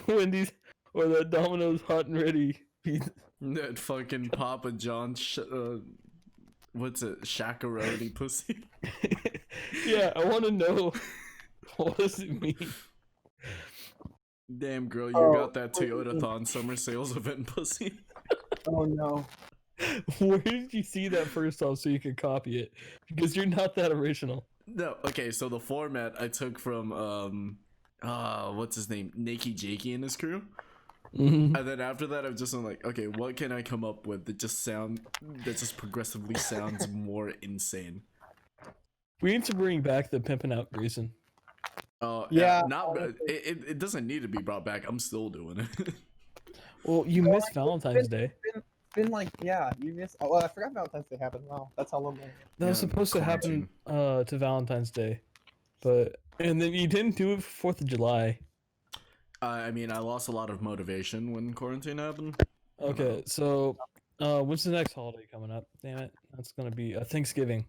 Wendy's or that Domino's hot and ready pizza. That fucking Papa John. What's it? Shakaroni pussy. Yeah, I want to know what does it mean. Damn, girl, you Oh, got that Toyota-thon summer sales event pussy. Oh no. Where did you see that first off so you could copy it? Because you're not that original. No, okay, so the format I took from what's his name? Nakey Jakey and his crew. Mm-hmm. And then after that, I'm just like, okay, what can I come up with that just progressively sounds more insane? We need to bring back the pimping out Grayson. Yeah, not honestly. it doesn't need to be brought back. I'm still doing it. Well, you No, missed Valentine's Day. It's been like, yeah, you missed. Oh, well, I forgot Valentine's Day happened. Wow, that's how long. That was Yeah, supposed to happen to Valentine's Day, and then you didn't do it for 4th of July. I mean, I lost a lot of motivation when quarantine happened. Okay, so when's the next holiday coming up? Damn it, that's gonna be Thanksgiving.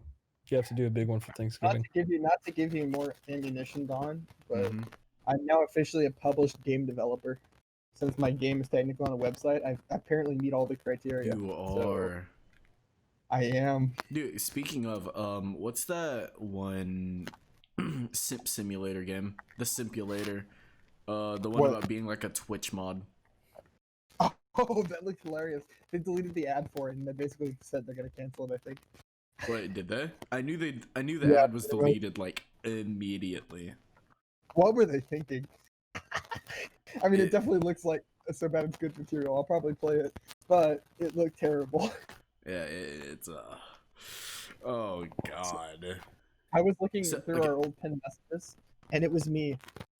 You have to do a big one for Thanksgiving. Not to give you more ammunition, Don, but Mhm. I'm now officially a published game developer. Since my game is technically on a website, I apparently meet all the criteria. You So are. I am. Dude, speaking of, what's that one simp simulator game? The Simpulator. The one What? about being like a Twitch mod. Oh, that looks hilarious. They deleted the ad for it, and they basically said they're gonna cancel it. I think. Wait, did they? I knew the Yeah, ad was they will. deleted like immediately. What were they thinking? I mean, it It- definitely looks like so bad it's good material. I'll probably play it, but it looked terrible. Yeah, it's oh god. I was looking So- through okay. our old pen messages, and it was me.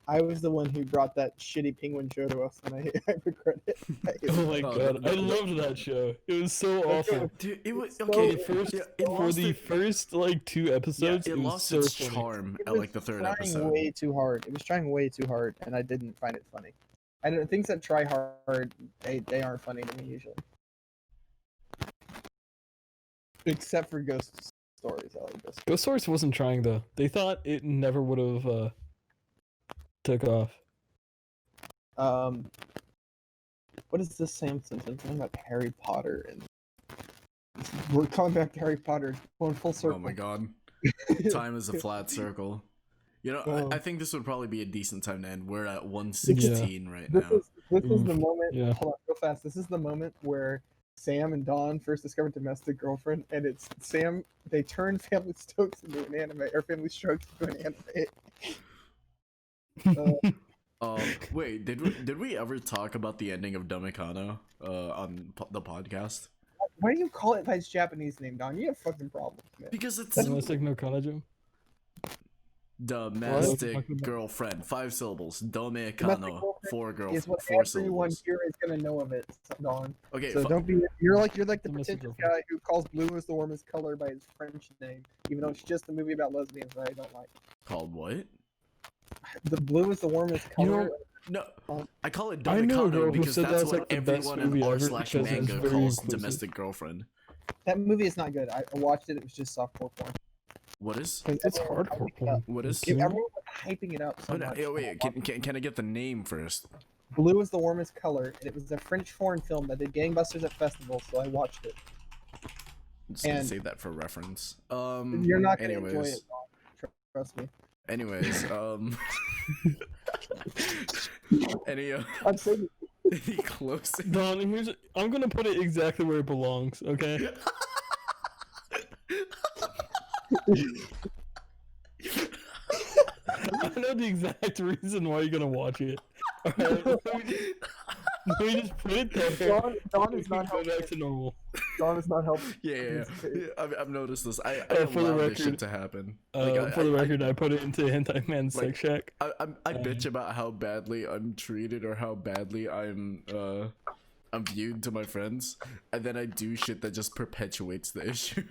I was the one who brought that shitty penguin show to us, and I regret it. I hate Oh it. my Oh, god, the- I loved that show. It was so awful. Dude, it was So- okay. the first- yeah, For the first like 2 episodes, it was lost so its funny. charm It at was like the 3rd trying episode. way too hard. It was trying way too hard, and I didn't find it funny. I don't things that try hard, they aren't funny to me usually. Except for ghost stories, I like ghost. Ghost Stories wasn't trying though. They thought it never would have took off. What is this Sam Simpson talking about Harry Potter and we're coming back to Harry Potter, going full circle. Oh my god. Time is a flat circle. You know, Oh. I think this would probably be a decent time to end. We're at 116 right This now. is the moment. Yeah. Hold on, real fast. This is the moment where Sam and Dawn first discovered domestic girlfriend, and it's Sam. They turned Family Stokes into an anime, or Family Strokes into an anime. Wait, did we ever talk about the ending of Domikano on the podcast? Why do you call it by its Japanese name, Don? You have fucking problems, man. Because it's Domestic no Kanajo. domestic What? girlfriend, 5 syllables. Domestic Domikano, girlfriend is what 4 everyone syllables. here is gonna know of it, Don. Okay, So don't be. You're like the Domestic pretentious girlfriend. guy who calls blue as the warmest color by its French name, even though it's just a movie about lesbians that I don't like. called what? The blue is the warmest You color. know- No, I call it I knew a girl Domikano who because said that's that's, what like, the best everyone in movie ever r/slash because it's manga very calls inclusive. domestic girlfriend. That movie is not good. I watched it. It was just softcore porn. What is? 'Cause It's everyone was hardcore hyping it porn. up. What is? Yeah. Everyone was hyping it up so Oh, no, much. wait, can I get the name first? Blue is the warmest color, and it was a French foreign film that did gangbusters at festivals, so I watched it. I'm just gonna And- save that for reference. You're not gonna enjoy anyways. it, Don. Trust me. Anyways, any I'm saying any closing? Don, I'm gonna put it exactly where it belongs. Okay. I know the exact reason why you're gonna watch it. Alright, let me just put it there. Don We is can not go helping. back to normal. Don is not helping. Yeah. I've noticed this. I for the allow this record, shit to happen. For the record, I put it into Hentai Man like, Sex Shack. I bitch about how badly I'm treated or how badly I'm viewed to my friends, and then I do shit that just perpetuates the issue.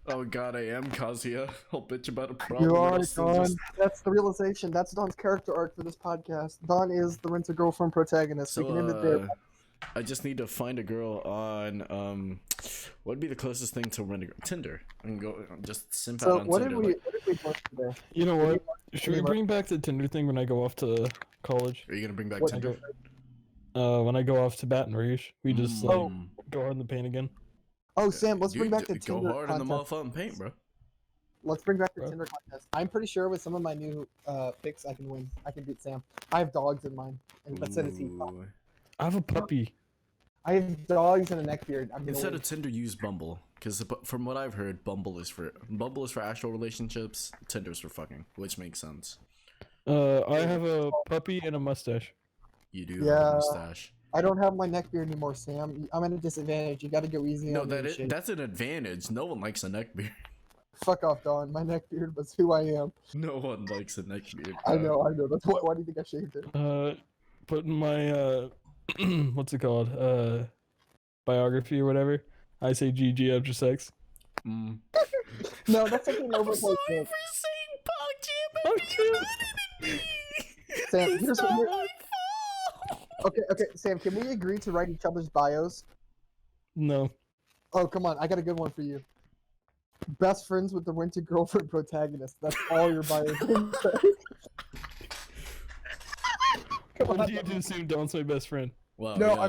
Oh god, I am Kazuya. I'll bitch about a problem. You and are I'll still Don. just- That's the realization. That's Don's character arc for this podcast. Don is the rent-a-girlfriend protagonist. we can end it there. I just need to find a girl on what would be the closest thing to Tinder? I can go just simp out So on what did Tinder. we like, what did we post today? You know what? Should we Any bring back the Tinder thing when I go off to college? are you gonna bring back What- Tinder? When I go off to Baton Rouge, we just like Mm. go hard in the paint again. Oh, Sam, let's Dude, bring back the go Tinder hard in the contest. motherfucking paint, bro. Let's bring back the Bro. Tinder contest. I'm pretty sure with some of my new picks, I can win. I can beat Sam. I have dogs in mine, and let's set a team. Ooh. I have a puppy. I have dogs and a neckbeard. I'm gonna Instead win. of Tinder, use Bumble, because from what I've heard, Bumble is for actual relationships. Tinder's for fucking, which makes sense. I have a puppy and a mustache. You do have Yeah. a mustache. I don't have my neckbeard anymore, Sam. I'm at a disadvantage. You got to go easy No, on me. and shit. that's an advantage. No one likes a neckbeard. Fuck off, Don. My neckbeard was who I am. No one likes a neckbeard. I know. That's why do you think I shaved it? Putting my what's it called? Biography or whatever. I say GG after sex. Mm. No, that's like an I'm overplayed sorry thing. for saying Pog Jam Pog after you Jam. nodded at me. Sam, It's here's what not we're- my fault. Okay, Sam, can we agree to write each other's bios? No. Oh, come on, I got a good one for you. Best friends with the winter girlfriend protagonist. That's all your bios. Come What on. do you do soon? Don's my best friend. Wow, No, yeah,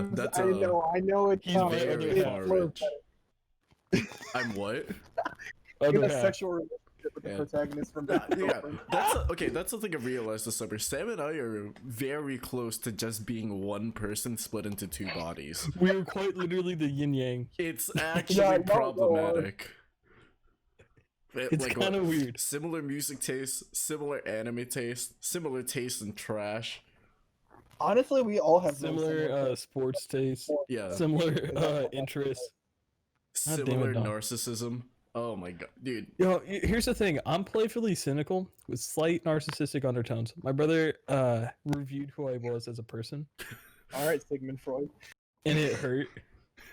I know it's He's very very far-reached. I'm what? You Other have a half. sexual relationship with the Yeah. protagonist from Yeah, Winter Girlfriend. that's something I realized this summer. Sam and I are very close to just being one person split into two bodies. We are quite literally the yin yang. It's actually Yeah, no, problematic. It's Like, kind of weird. Similar music tastes, similar anime taste, similar taste in trash. Honestly, we all have Similar sports taste. Yeah, Similar interests. God damn it, similar Dom. narcissism. Oh my god, dude. Yo, here's the thing. I'm playfully cynical with slight narcissistic undertones. My brother reviewed who I was as a person, All right, Sigmund Freud. and it hurt.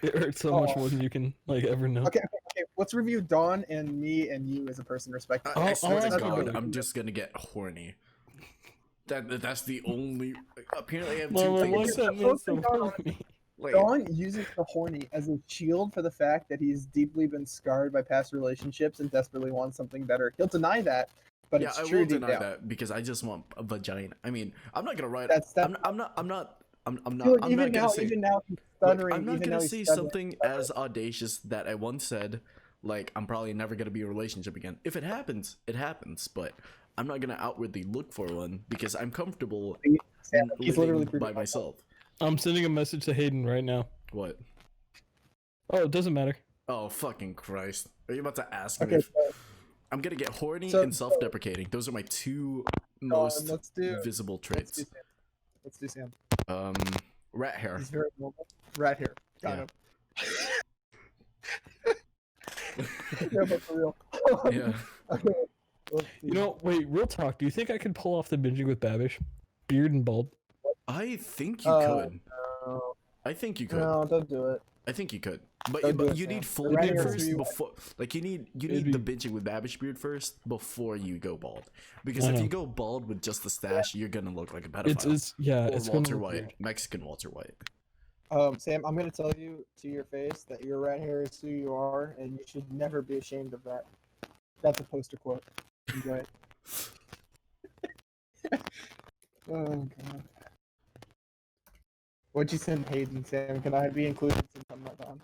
It hurt so much more than you can ever know. Okay. Let's review Dawn and me and you as a person, respectively. I Oh, swear to oh, God, okay. I'm just gonna get horny. That's the only. Apparently, I have two Mama, things. what's that mean so horny? Like, Dawn uses the horny as a shield for the fact that he's deeply been scarred by past relationships and desperately wants something better. He'll deny that, but yeah, it's I true will deep deny down. that because I just want a vagina. I mean, I'm not gonna write. That's I'm not Dude, I'm even not gonna now, say. even now he's Look, stuttering. I'm not even gonna now he's say stuttering. something as audacious that I once said, like I'm probably never gonna be in a relationship again. If it happens, it happens. But I'm not gonna outwardly look for one because I'm comfortable Sam, he's literally living by proving myself. I'm sending a message to Hayden right now. What? Oh, it doesn't matter. Oh fucking Christ! Are you about to ask Okay, me? If... so, I'm gonna get horny So- and self-deprecating. Those are my two most let's do visible let's traits. do Sam. Let's do Sam. Rat hair. He's very normal. Right here. Got him. Yeah, but for real. Yeah. Okay, let's see. You know, wait, real talk. Do you think I could pull off the binging with Babish? Beard and bald. I think you could. No, I think you could. no, don't do it. I think you could. But, Don't do but it, you Sam. need full The rat beard hair is first who you before. Like you need It'd the be- binging with Babish beard first before you go bald. Because I if know. you go bald with just the stash, you're gonna look like a pedophile. It's yeah, or it's Walter gonna look White, weird. Mexican Walter White. Sam, I'm gonna tell you to your face that your rat hair is who you are, and you should never be ashamed of that. That's a poster quote. Enjoy it. Oh god. What'd you send Hayden, Sam? Can I be included since I'm not on?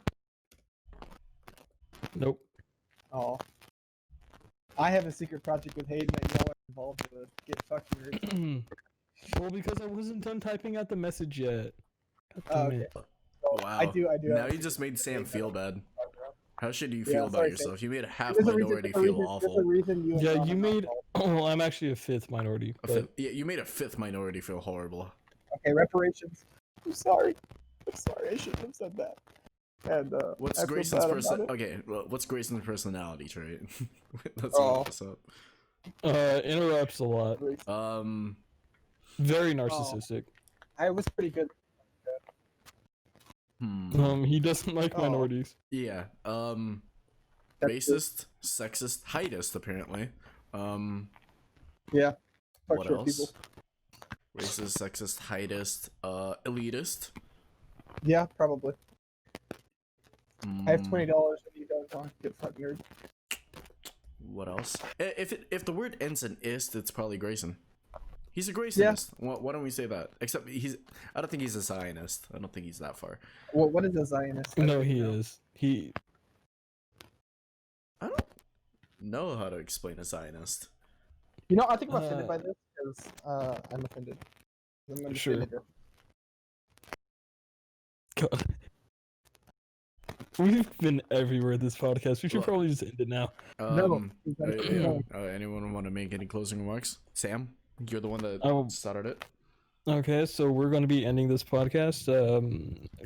Nope. Oh. I have a secret project with Hayden that y'all are involved with. Get fucked, nerd. Well, because I wasn't done typing out the message yet. God Oh, damn okay. it. Wow. I do. Now have a you just made Sam feel bad. How should you Yeah, feel about sorry, yourself? You made a half There's a minority reason- feel there's a awful. reason you and Yeah, Dom you are not made. involved. Oh, I'm actually a fifth minority. But Yeah, you made a fifth minority feel horrible. Okay, reparations. I'm sorry. I shouldn't have said that. And What's I feel Grayson's bad about it. Okay, well, what's Grayson's personality trait? Let's Oh. look this up. interrupts a lot. Very narcissistic. I was pretty good. He doesn't like Oh. minorities. Yeah. That's Racist, sexist, heightist apparently. Yeah. Fuck What short else? people. Racist, sexist, heightist, elitist. Yeah, probably. I have Mm, $20 and you don't talk. Get fucking nerd. What else? If the word ends in ist, it's probably Grayson. He's a Graysonist. Why don't we say that? Except I don't think he's a Zionist. I don't think he's that far. What is a Zionist? I No, don't he know. is. He. I don't know how to explain a Zionist. You know, I think I'm offended by this because I'm offended. I'm an Sure. offender. God. We've been everywhere this podcast. We should Look. probably just end it now. No. Anyone want to make any closing remarks? Sam, you're the one that Oh. started it. Okay, so we're going to be ending this podcast.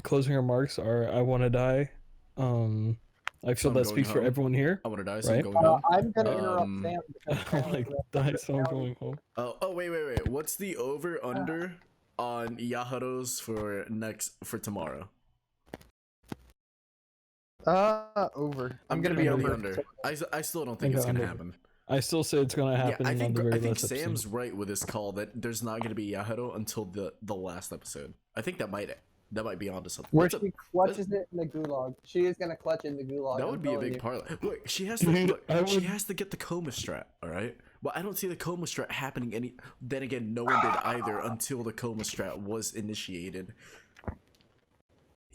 Closing remarks are: I want to die. I feel I'm that going speaks for home. everyone here. I want to die, so Right? I'm going home. I'm gonna interrupt Um, Sam. I because want to die, so I'm going home. Oh, wait. What's the over under on Yaharos for tomorrow? Over. I'm gonna be on the under. I still don't think I'll it's go gonna under. happen. I still say it's gonna happen Yeah, on the very I think last episode. Sam's right with his call that there's not gonna be Yahado until the last episode. I think that might be onto something. Where she clutches it in the gulag. She is gonna clutch in the gulag. That would be a big parlay. Look, she has to she has to get the coma strat, all right? Well, I don't see the coma strat happening any. Then again, no one did either until the coma strat was initiated.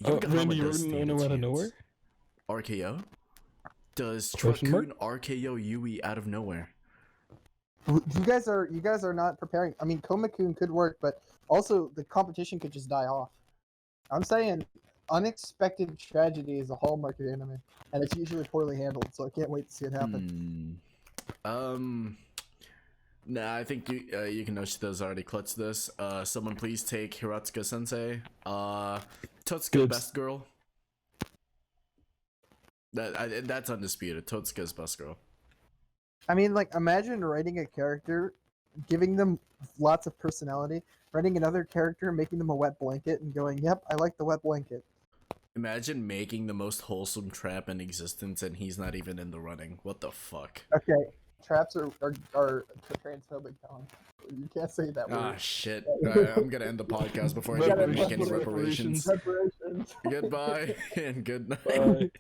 Randy Orton out of nowhere? RKO? Does Question mark? Truckun RKO Yui out of nowhere? You guys are not preparing. I mean, Komakun could work, but also the competition could just die off. I'm saying unexpected tragedy is a hallmark of anime, and it's usually poorly handled. So I can't wait to see it happen. Nah, I think Yukinoshita's already clutched this. Someone please take Hiratsuka Sensei. Totsuka best girl. That's undisputed. Totsuka's best girl. I mean, like, imagine writing a character, giving them lots of personality, writing another character, making them a wet blanket, and going, "Yep, I like the wet blanket." Imagine making the most wholesome trap in existence, and he's not even in the running. What the fuck? Okay, traps are transphobic, Colin. You can't say that word. Ah, shit. Alright, I'm gonna end the podcast before I even make any reparations. Reparations. Goodbye and good night. Bye.